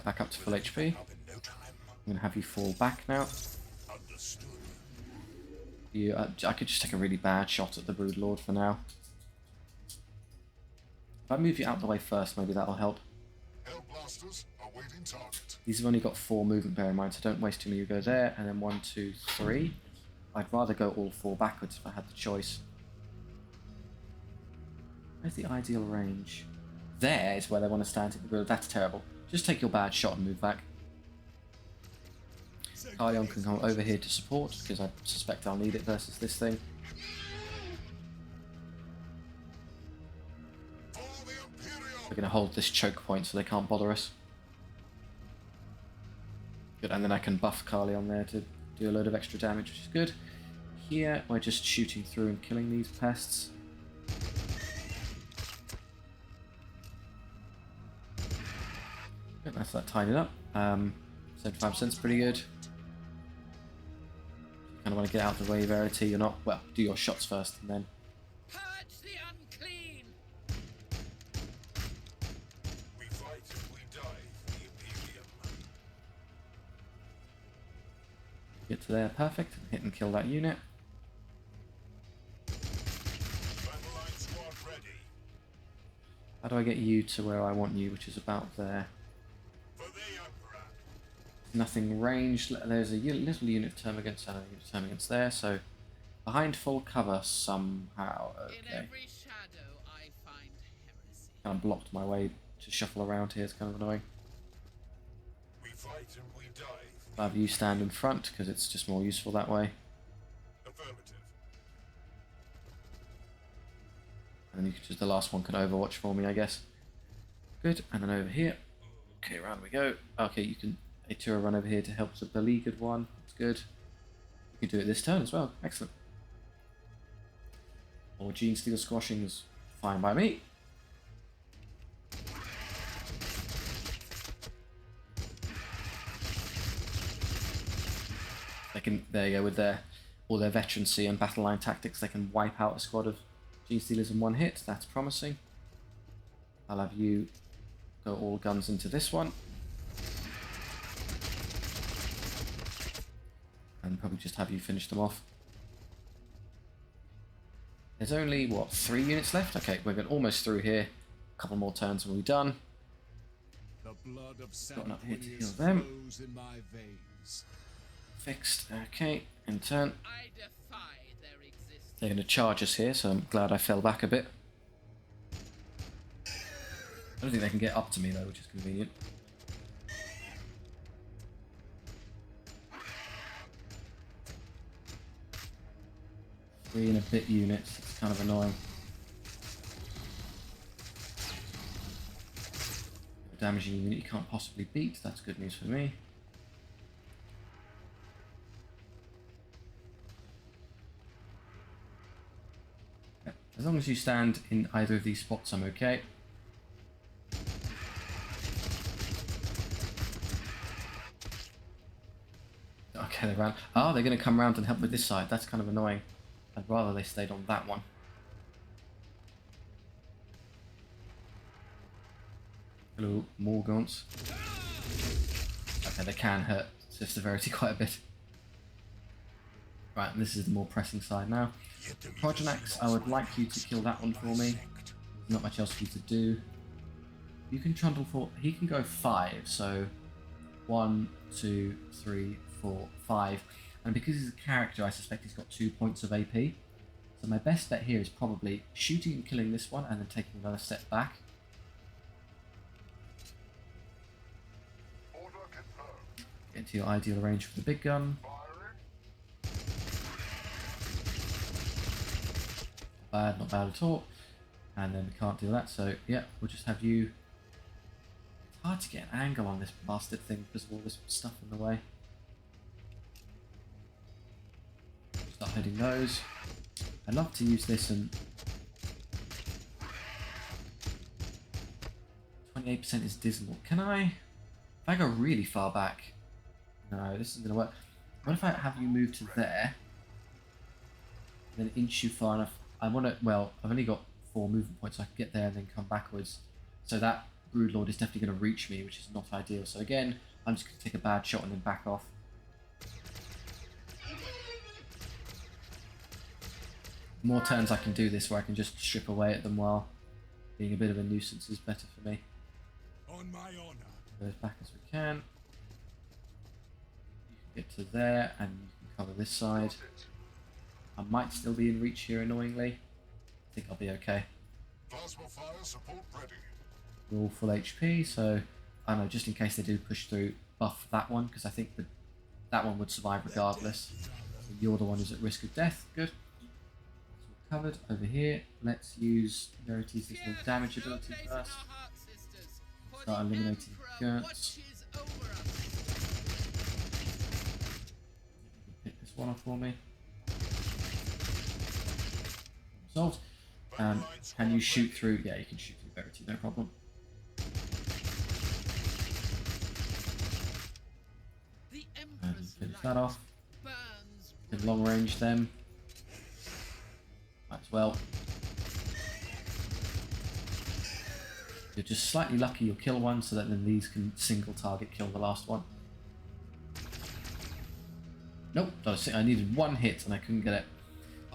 Back up to full HP. I'm going to have you fall back now. I could just take a really bad shot at the Broodlord for now. If I move you out the way first, maybe that'll help. These have only got 4 movement, bear in mind, so don't waste too many. You go there, and then 1, 2, 3. I'd rather go all 4 backwards if I had the choice. Where's the ideal range? There is where they want to stand. That's terrible. Just take your bad shot and move back. Carleon can come over here to support, because I suspect I'll need it versus this thing. We're going to hold this choke point so they can't bother us. Good, and then I can buff Carleon there to do a load of extra damage, which is good. Here, we're just shooting through and killing these pests. Good, that's that tied it up. 75%'s pretty good. You kind of want to get out of the way, Verity. You're not... Well, do your shots first and then... Purge the unclean! We fight and we die for the Imperium. Get to there, perfect. Hit and kill that unit. Battle line squad ready. How do I get you to where I want you, which is about there? For the Emperor. Nothing ranged. There's a little unit of termagants and a unit of termagants there, so behind full cover somehow. In Okay. every shadow I find heresy. Kind of blocked my way to shuffle around here. It's kind of annoying. We fight and we die for I'll have you stand in front because it's just more useful that way. affirmative. And then you could just, the last one can overwatch for me, I guess. Good, and then over here. Okay, round we go. Okay, you can A2 run over here to help the beleaguered one. That's good. You can do it this turn as well. Excellent. Or Genestealer squashing is fine by me. They can, there you go, with their all their veterancy and battle line tactics, they can wipe out a squad of Genestealers in one hit. That's promising. I'll have you go all guns into this one. And probably just have you finish them off. There's only, what, 3 units left? Okay, we're going almost through here. A couple more turns and we'll be done. The blood of Gotten up here to heal Sanguinius them. flows in my veins. Fixed. Okay, in turn. I defy their existence. They're going to charge us here, so I'm glad I fell back a bit. I don't think they can get up to me though, which is convenient. Three and a bit units, it's kind of annoying. A damaging unit you can't possibly beat, that's good news for me. As long as you stand in either of these spots, I'm okay. Okay, they ran. Oh, they're going to come around and help with this side. That's kind of annoying. I'd rather they stayed on that one. Hello, more gaunts. Okay, they can hurt severity quite a bit. Right, and this is the more pressing side now. Chakax, I would like you to kill that one for me. There's not much else for you to do. You can trundle for... He can go 5, so... 1, 2, 3, 4, 5. And because he's a character, I suspect he's got 2 points of AP. So So my best bet here is probably shooting and killing this one and then taking another step back. Order confirmed. Get into your ideal range for the big gun. Firing. Not bad at all. And then we can't do that, so yeah, we'll just have you... It's hard to get an angle on this bastard thing because of all this stuff in the way. Start hitting those. I'd love to use this and... 28% is dismal. Can I... If I go really far back... No, this isn't going to work. What if I have you move to there? Then inch you far enough... I want to... Well, I've only got 4 movement points, so I can get there and then come backwards. So that Broodlord is definitely going to reach me, which is not ideal. So again, I'm just going to take a bad shot and then back off. More turns I can do this where I can just strip away at them while being a bit of a nuisance is better for me. On my honor. Go as back as we can. You can get to there and you can cover this side. I might still be in reach here annoyingly. I think I'll be okay. Plasma fire support ready. We're all full HP, so I know just in case they do push through, buff that one because I think that one would survive regardless. So you're the one who's at risk of death. Good. Covered over here. Let's use Verity's little damage ability first. Start eliminating Gertz. Pick this one off for me. Resolved. Can you shoot through? Yeah, you can shoot through Verity, no problem. And finish that off. Can long range them. Might as well. You're just slightly lucky you'll kill one so that then these can single target kill the last one. Nope, I needed one hit and I couldn't get it.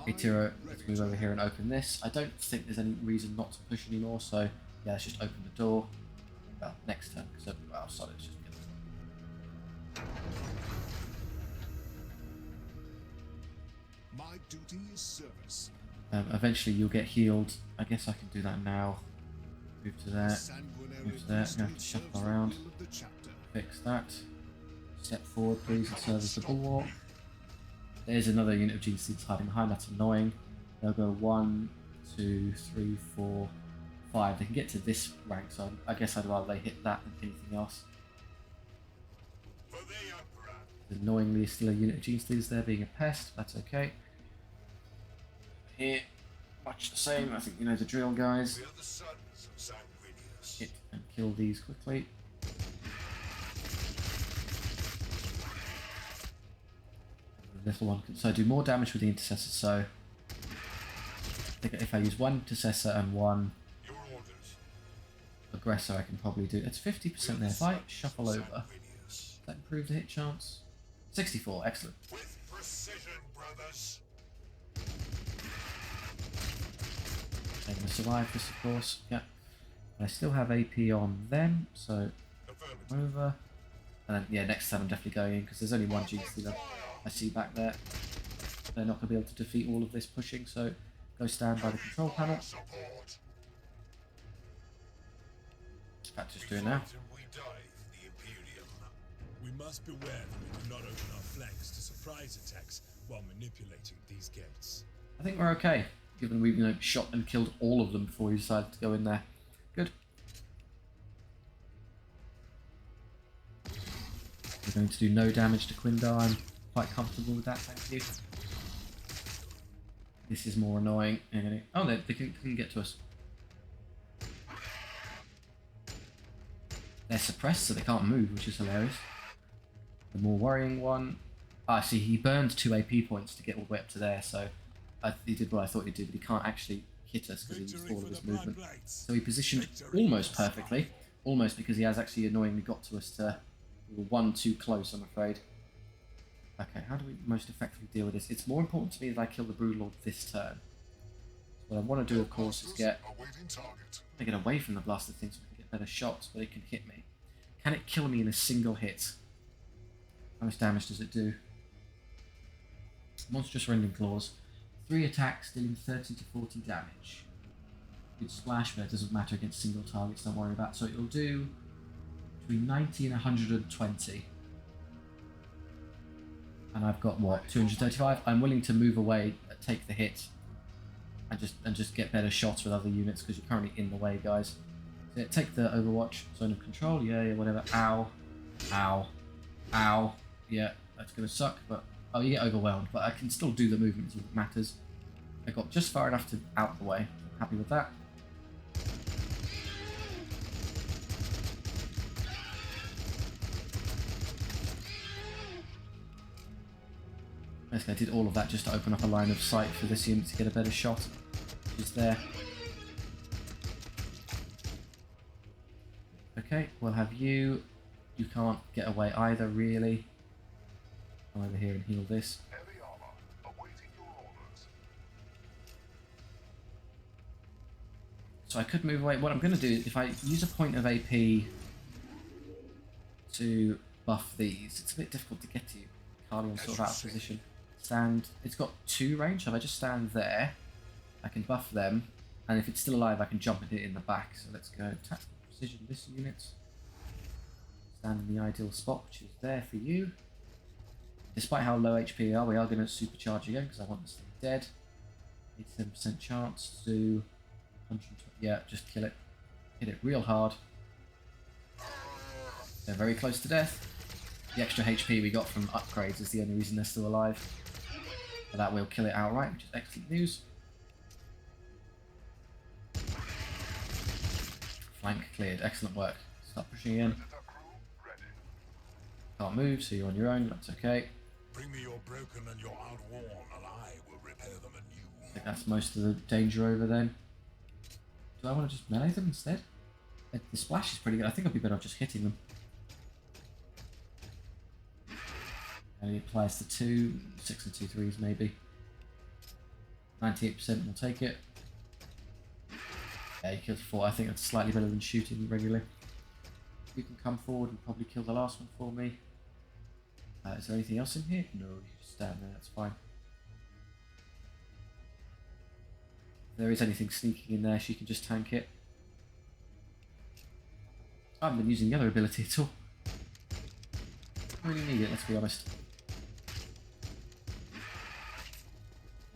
Hey Tiro, let's move over here and open this. I don't think there's any reason not to push anymore, so yeah, let's just open the door. Well, next turn, because everywhere outside it's just good. My duty is service. Eventually you'll get healed. I guess I can do that now. Move to there. Move to there. I'm going to have to shuffle around. Fix that. Step forward please and serve as the bulwark. There's another unit of Genestealers hiding behind. That's annoying. They'll go 1, 2, 3, 4, 5. They can get to this rank, so I guess I'd rather they hit that than anything else. For the Emperor. Annoyingly, still a unit of Genestealers there being a pest. That's okay. Here, much the same. I think you know the drill, guys. We are the sons of Sanguinius. Hit and kill these quickly. The little one can, so I do more damage with the intercessor. So I think if I use one intercessor and one Your orders. aggressor, I can probably do. It's 50% there. If I shuffle over, does that improve the hit chance? 64. Excellent. With precision, brothers. They're going to survive this, of course. Yeah. I still have AP on them, so Affirmative. over. And then, yeah, next time I'm definitely going in because there's only one Genestealer I see back there. They're not going to be able to defeat all of this pushing, so go stand by the control panel. Support. In fact, just do it now. Fight and we die for the Imperium. We must beware that we do not open our flanks to surprise attacks while manipulating these gates. I think we're okay, given we've shot and killed all of them before we decided to go in there. Good. We're going to do no damage to Quindar. I'm quite comfortable with that, thank you. This is more annoying. Oh, they can get to us. They're suppressed, so they can't move, which is hilarious. The more worrying one... Ah, see, he burned 2 AP points to get all the way up to there, so he did what I thought he'd do, but he can't actually hit us because he used all of his movement. So he positioned almost perfectly, almost because he has actually annoyingly got to us to... We were 1 too close, I'm afraid. Okay, how do we most effectively deal with this? It's more important to me that I kill the Broodlord this turn. So what I want to do, of course, is get away from the blasted thing so we can get better shots, but it can hit me. Can it kill me in a single hit? How much damage does it do? Monstrous Rending Claws. 3 attacks, dealing 30 to 40 damage. Good splash, but it doesn't matter against single targets, don't worry about. So it'll do between 90 and 120. And I've got what, 235? I'm willing to move away, take the hit, and just get better shots with other units because you're currently in the way, guys. So yeah, take the Overwatch zone of control. Yeah, whatever. Ow, ow, ow. Yeah, that's gonna suck. But oh, you get overwhelmed. But I can still do the movement, is all that matters. I got just far enough to out the way. I'm happy with that. Basically, I did all of that just to open up a line of sight for this unit to get a better shot. Which is there. Okay, we'll have you. You can't get away either, really. Come over here and heal this. Heavy armor, awaiting your orders. So I could move away. What I'm going to do, if I use a point of AP to buff these, it's a bit difficult to get to you. Carlion's sort of out of position. Stand. It's got 2 range, so if I just stand there, I can buff them, and if it's still alive, I can jump and hit it in the back. So let's go tactical precision this unit. Stand in the ideal spot, which is there for you. Despite how low HP we are going to supercharge again because I want this thing dead. 87% chance to do 120. Yeah, just kill it. Hit it real hard. They're very close to death. The extra HP we got from upgrades is the only reason they're still alive. But that will kill it outright, which is excellent news. Flank cleared. Excellent work. Start pushing in. Can't move, so you're on your own. That's okay. Bring me your broken and your outworn, and I will repair them anew. I think that's most of the danger over then. Do I want to just melee them instead? The splash is pretty good. I think I'd be better off just hitting them. And he applies to 2, 6 and 2 3s maybe. 98% will take it. Yeah, he kills 4. I think that's slightly better than shooting regularly. You can come forward and probably kill the last one for me. Is there anything else in here? No, you just stand there, that's fine. If there is anything sneaking in there, she can just tank it. I haven't been using the other ability at all. I really need it, let's be honest.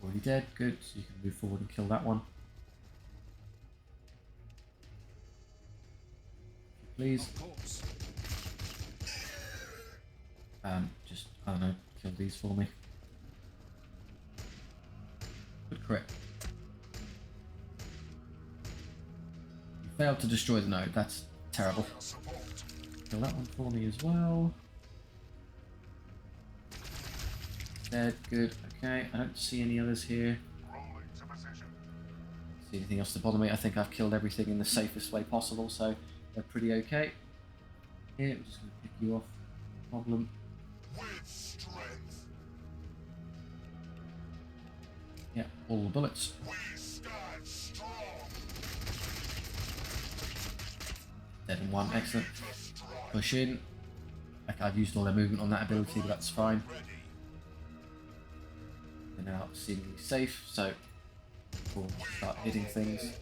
Already dead, good, so you can move forward and kill that one. Please. Just, I don't know, kill these for me. Good crit. You failed to destroy the node, that's terrible. Kill that one for me as well. Dead, good, okay. I don't see any others here. See anything else to bother me? I think I've killed everything in the safest way possible, so they're pretty okay. Here, we're just going to pick you off. No problem. With strength. Yeah, all the bullets. We stand strong. Dead in 1, excellent. Push in. Okay, I've used all their movement on that ability, but that's fine. They're now seemingly safe, so we'll start hitting things.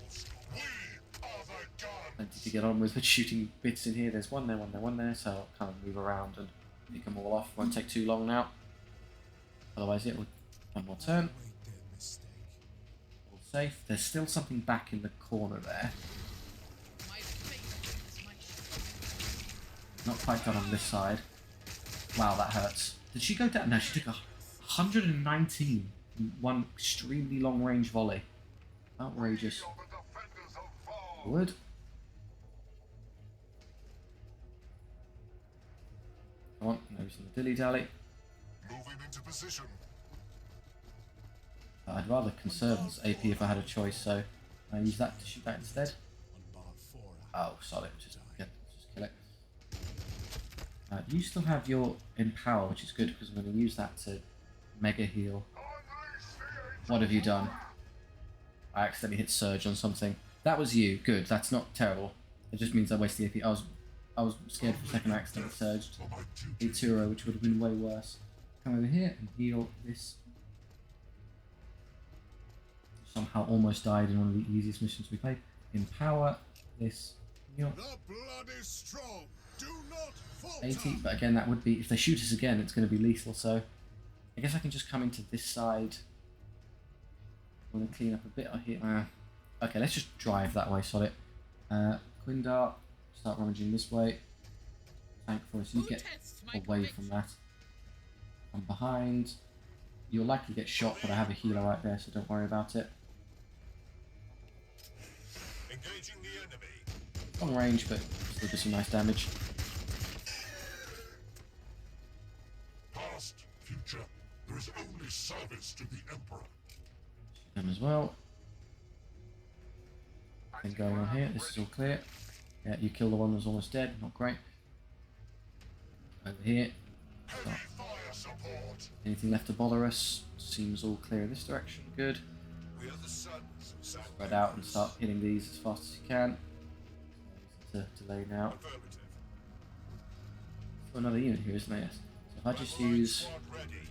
Plenty to get on with shooting bits in here. There's one there, one there, one there, so I'll kind of move around and pick them all off. Won't take too long now. Otherwise, it will one more turn. All safe. There's still something back in the corner there. Not quite done on this side. Wow, that hurts. Did she go down? No, she took 119 in one extremely long range volley. Outrageous. Forward. Come on, no reason to dilly-dally. Moving into position. I'd rather conserve this AP if I had a choice, so I use that to shoot that instead. Oh, solid. Just kill it. You still have your Empower, which is good because I'm going to use that to mega heal. What have you done? I accidentally hit Surge on something. That was you. Good. That's not terrible. It just means I wasted the AP. I was scared for a second I accidentally surged. A Turo, which would have been way worse. Come over here and heal this. somehow almost died in one of the easiest missions we played. Empower this. The blood is strong. Do not falter. 80, but again, that would be, if they shoot us again, it's going to be lethal, so I guess I can just come into this side. I'm going to clean up a bit here. Okay, let's just drive that way, sod it. Quindar, start rummaging this way. Tank for us, you get away from that. I'm behind. You'll likely get shot, but I have a healer right there, so don't worry about it. Engaging the enemy. Long range, but still do some nice damage. Past, future, there is only service to the Emperor. Shoot them as well. Nothing going on here, this is all clear. Yeah, you kill the one that's almost dead, not great. Over here. Heavy fire support. Anything left to bother us? Seems all clear in this direction, good. We are the sons of San. Spread out and start hitting these as fast as you can. To delay now. Affirmative. Got another unit here, isn't there? Yes. So if I just use Squad ready.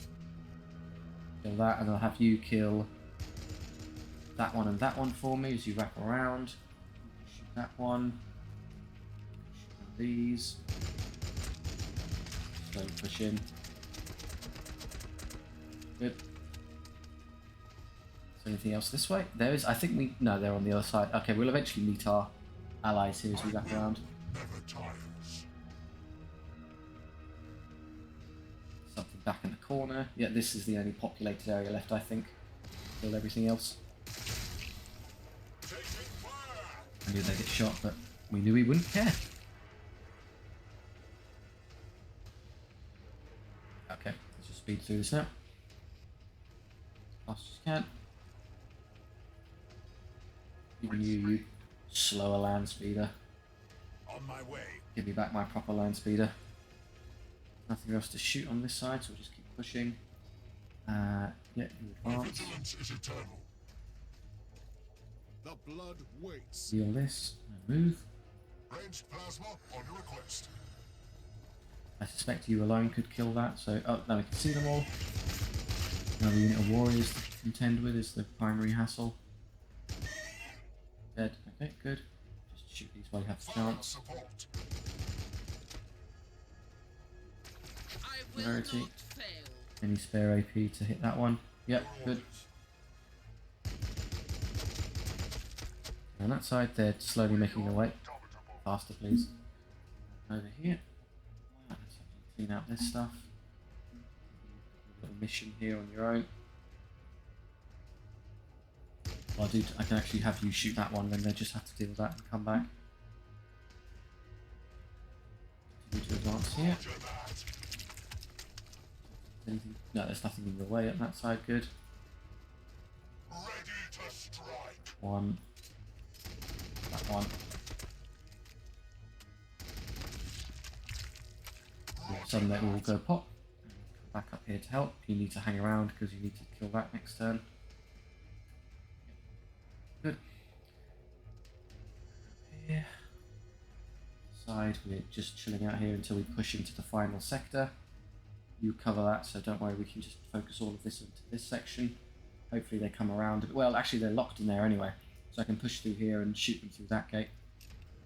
kill that, and I'll have you kill that one and that one for me as you wrap around. Shoot that one. Shoot these. Slowly push in. Good. Is there anything else this way? There is. I think we. No, they're on the other side. Okay, we'll eventually meet our allies here as we wrap around. Never tires. Something back in the corner. Yeah, this is the only populated area left, I think. Killed everything else. Taking fire. I knew they'd get shot, but we knew we wouldn't care. Okay, let's just speed through this now. Fast as you can. Even you slower land speeder. On my way. Give me back my proper land speeder. Nothing else to shoot on this side, so we'll just keep pushing. Yeah, you My advance. vigilance is eternal. The blood waits. Seal this. And move. Ranged plasma on request. I suspect you alone could kill that, so... Oh, now we can see them all. Another unit of warriors to contend with is the primary hassle. Dead. Okay, good. Just shoot these while you have the Fire chance. support. I will Rarity. not fail. Any spare AP to hit that one? Yep, good. On that side, they're slowly making their way. Faster, please. Over here. Let's have to clean out this stuff. Little mission here on your own. Well, I can actually have you shoot that one, then they just have to deal with that and come back. Continue to advance here. Roger that. Anything? No, there's nothing in your way on that side, good. Ready to strike. One. That one. All of a sudden they all go pop. Come back up here to help. You need to hang around because you need to kill that next turn. Good. Here. Side, we're just chilling out here until we push into the final sector. You cover that, so don't worry, we can just focus all of this into this section. Hopefully they come around. Well, actually they're locked in there anyway, so I can push through here and shoot them through that gate.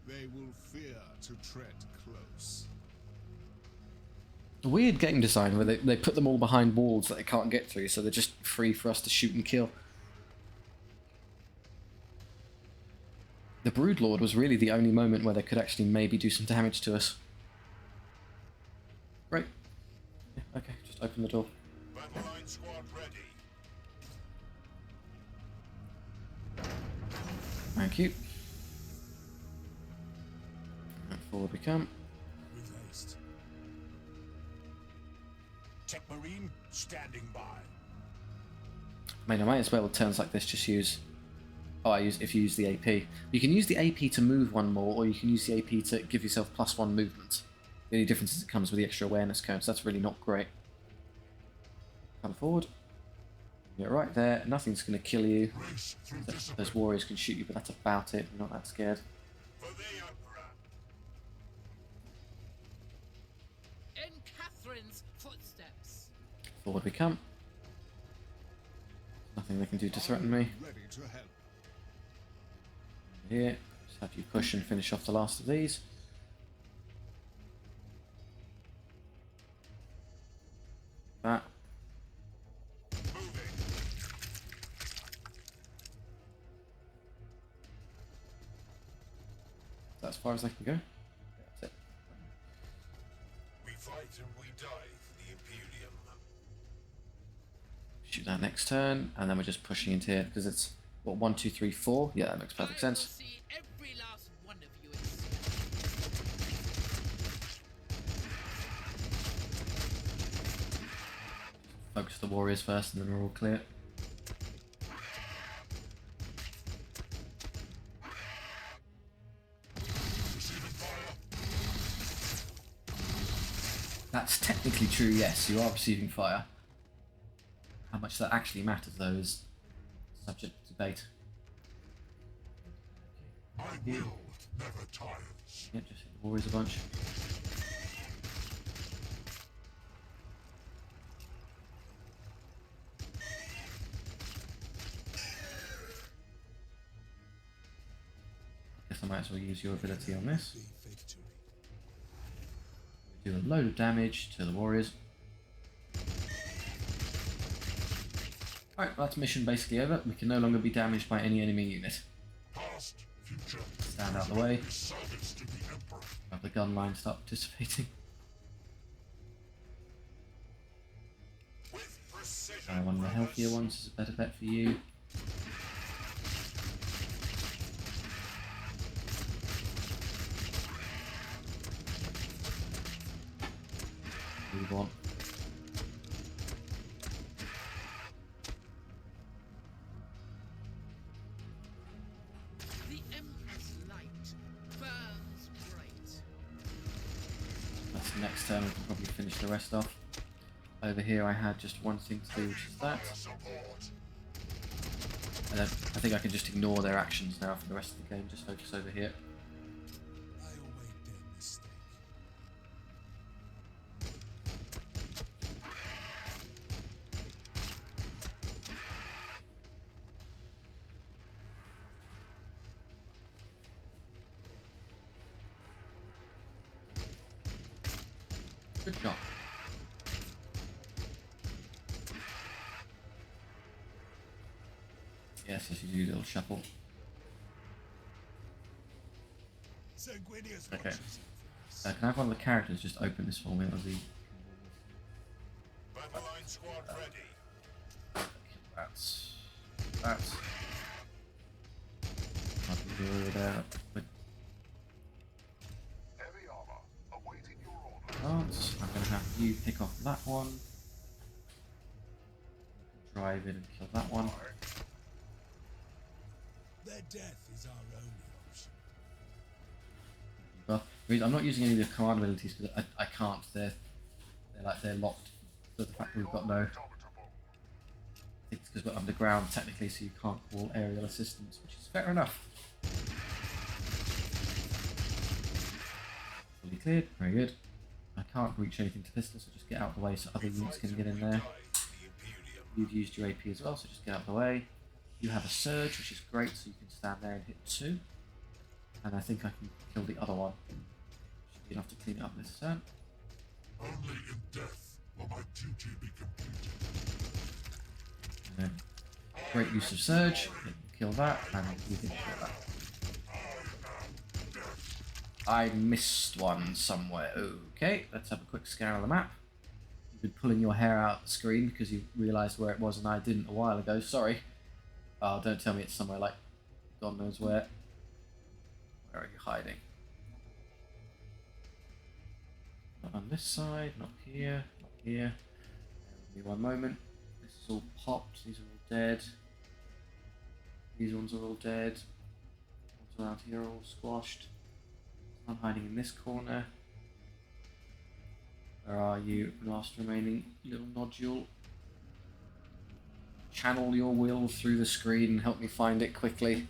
They will fear to tread close. A weird game design where they put them all behind walls that they can't get through, so they're just free for us to shoot and kill. The Broodlord was really the only moment where they could actually maybe do some damage to us. Great. Yeah, okay, just open the door. Battle line squad ready. Thank you. And forward we come. With haste. Tech Marine standing by. I mean, I might as well, turns like this, just use... Oh, if you use the AP. You can use the AP to move one more, or you can use the AP to give yourself +1 movement. The only difference is it comes with the extra awareness cone, so that's really not great. Come forward. You're right there. Nothing's going to kill you. Race through discipline. Those warriors can shoot you, but that's about it. You're not that scared. For the Emperor. In Catherine's footsteps. Forward we come. Nothing they can do to threaten me. Ready to help. Here, just have you push and finish off the last of these. That. That's as far as I can go. That's it. We fight and we die for the Imperium. Shoot that next turn, and then we're just pushing into here because it's what 1, 2, 3, 4. Yeah, that makes perfect I will sense. see every last one of you Focus the warriors first, and then we're all clear. That's technically true, yes, you are receiving fire. How much that actually matters, though, is subject to debate. My will never tires. Yep, just hit the warriors a bunch. Guess I might as well use your ability on this. Victory. Do a load of damage to the warriors. Alright, well, that's mission basically over. We can no longer be damaged by any enemy unit. Past, future, Stand out of the way. service to the Emperor. Have the gun line start participating. With precision. One of the healthier ones is a better bet for you. Move on. The Emperor's light burns bright. That's the next turn. We can probably finish the rest off. Over here I had just one thing to do, which is that. Support. And then I think I can just ignore their actions now for the rest of the game. Just focus over here. I await their mistake. Good job. Yes, as you do, little shuffle. Sanguinius Okay. watches over us. Can I have one of the characters just open this for me? As he... Battle line squad ready. That's... That's... I can do over there. But Heavy armor. Awaiting your order. lance. I'm going to have you pick off that one. Drive in and kill that one. Their death is our only option. Well, I'm not using any of the command abilities because I can't. They're locked. So the fact that we've got no, I think it's because we're underground technically, so you can't call aerial assistance, which is fair enough. Fully cleared, very good. I can't reach anything to pistol, so just get out of the way so other units can get in there. Die for the Imperium. You've used your AP as well, so just get out of the way. You have a surge, which is great, so you can stand there and hit 2. And I think I can kill the other one. Should be enough to clean it up this turn. Only in death will my duty be completed. And then great use of surge. Kill that, and you can kill that. I missed one somewhere. Okay, let's have a quick scan of the map. You've been pulling your hair out the screen because you realised where it was and I didn't a while ago. Sorry. Oh, don't tell me it's somewhere like God knows where. Where are you hiding? Not on this side, not here, not here. Give me one moment. This is all popped, these are all dead. These ones are all dead. Ones around here are all squashed. I'm hiding in this corner. Where are you, last remaining little nodule? Channel your will through the screen and help me find it quickly.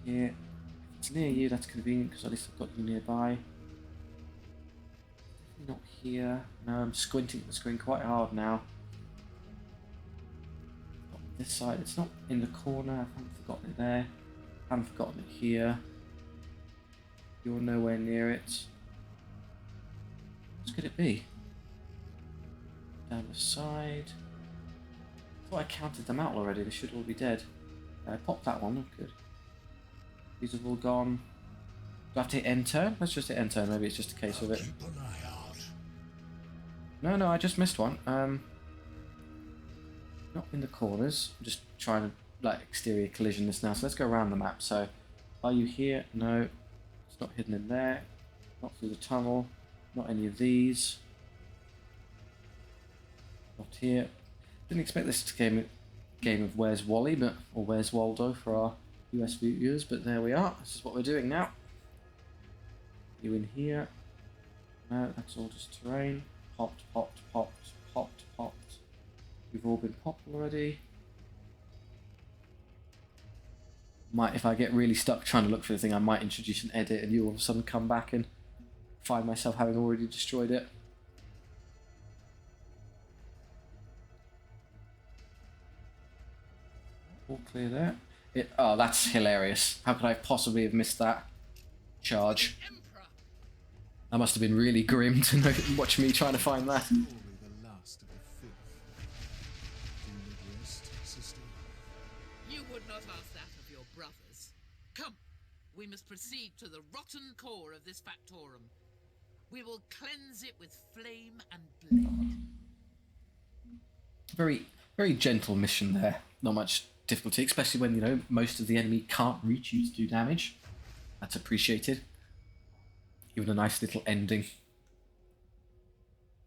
Here. If it's near you, that's convenient because at least I've got you nearby. Definitely not here. No, I'm squinting at the screen quite hard now. This side, it's not in the corner. I haven't forgotten it there. I haven't forgotten it here. You're nowhere near it. What could it be? Down the side. I thought I counted them out already. They should all be dead. I popped that one. Good. These have all gone. Do I have to hit end turn? Let's just hit end turn. Maybe it's just a case of it. Keep an eye out. No, I just missed one. Not in the corners. I'm just trying to like exterior collision this now. So let's go around the map. So, are you here? No, it's not hidden in there. Not through the tunnel. Not any of these. Not here. Didn't expect this to be a game of Where's Wally, or Where's Waldo for our US viewers, but there we are. This is what we're doing now. You in here? No, that's all just terrain. Popped, popped, popped, popped, popped. We've all been popped already. If I get really stuck trying to look for the thing, I might introduce an edit and you all of a sudden come back and find myself having already destroyed it. All clear there. Oh, that's hilarious. How could I possibly have missed that charge? Emperor! That must have been really grim to watch me trying to find that. Surely the last of the filth. Do you need rest, sister? You would not ask that of your brothers. Come, we must proceed to the rotten core of this factorum. We will cleanse it with flame and blade. Very, very gentle mission there. Not much difficulty, especially when, you know, most of the enemy can't reach you to do damage. That's appreciated. Even a nice little ending.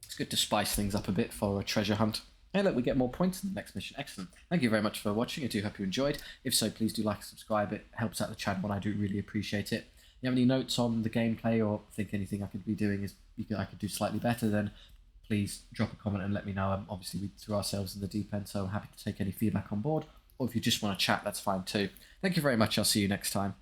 It's good to spice things up a bit for a treasure hunt. Hey look, we get more points in the next mission. Excellent. Thank you very much for watching. I do hope you enjoyed. If so, please do like and subscribe. It helps out the channel and I do really appreciate it. If you have any notes on the gameplay or think anything I could be doing I could do slightly better, then please drop a comment and let me know. Obviously, we threw ourselves in the deep end, so I'm happy to take any feedback on board. Or if you just want to chat, that's fine too. Thank you very much. I'll see you next time.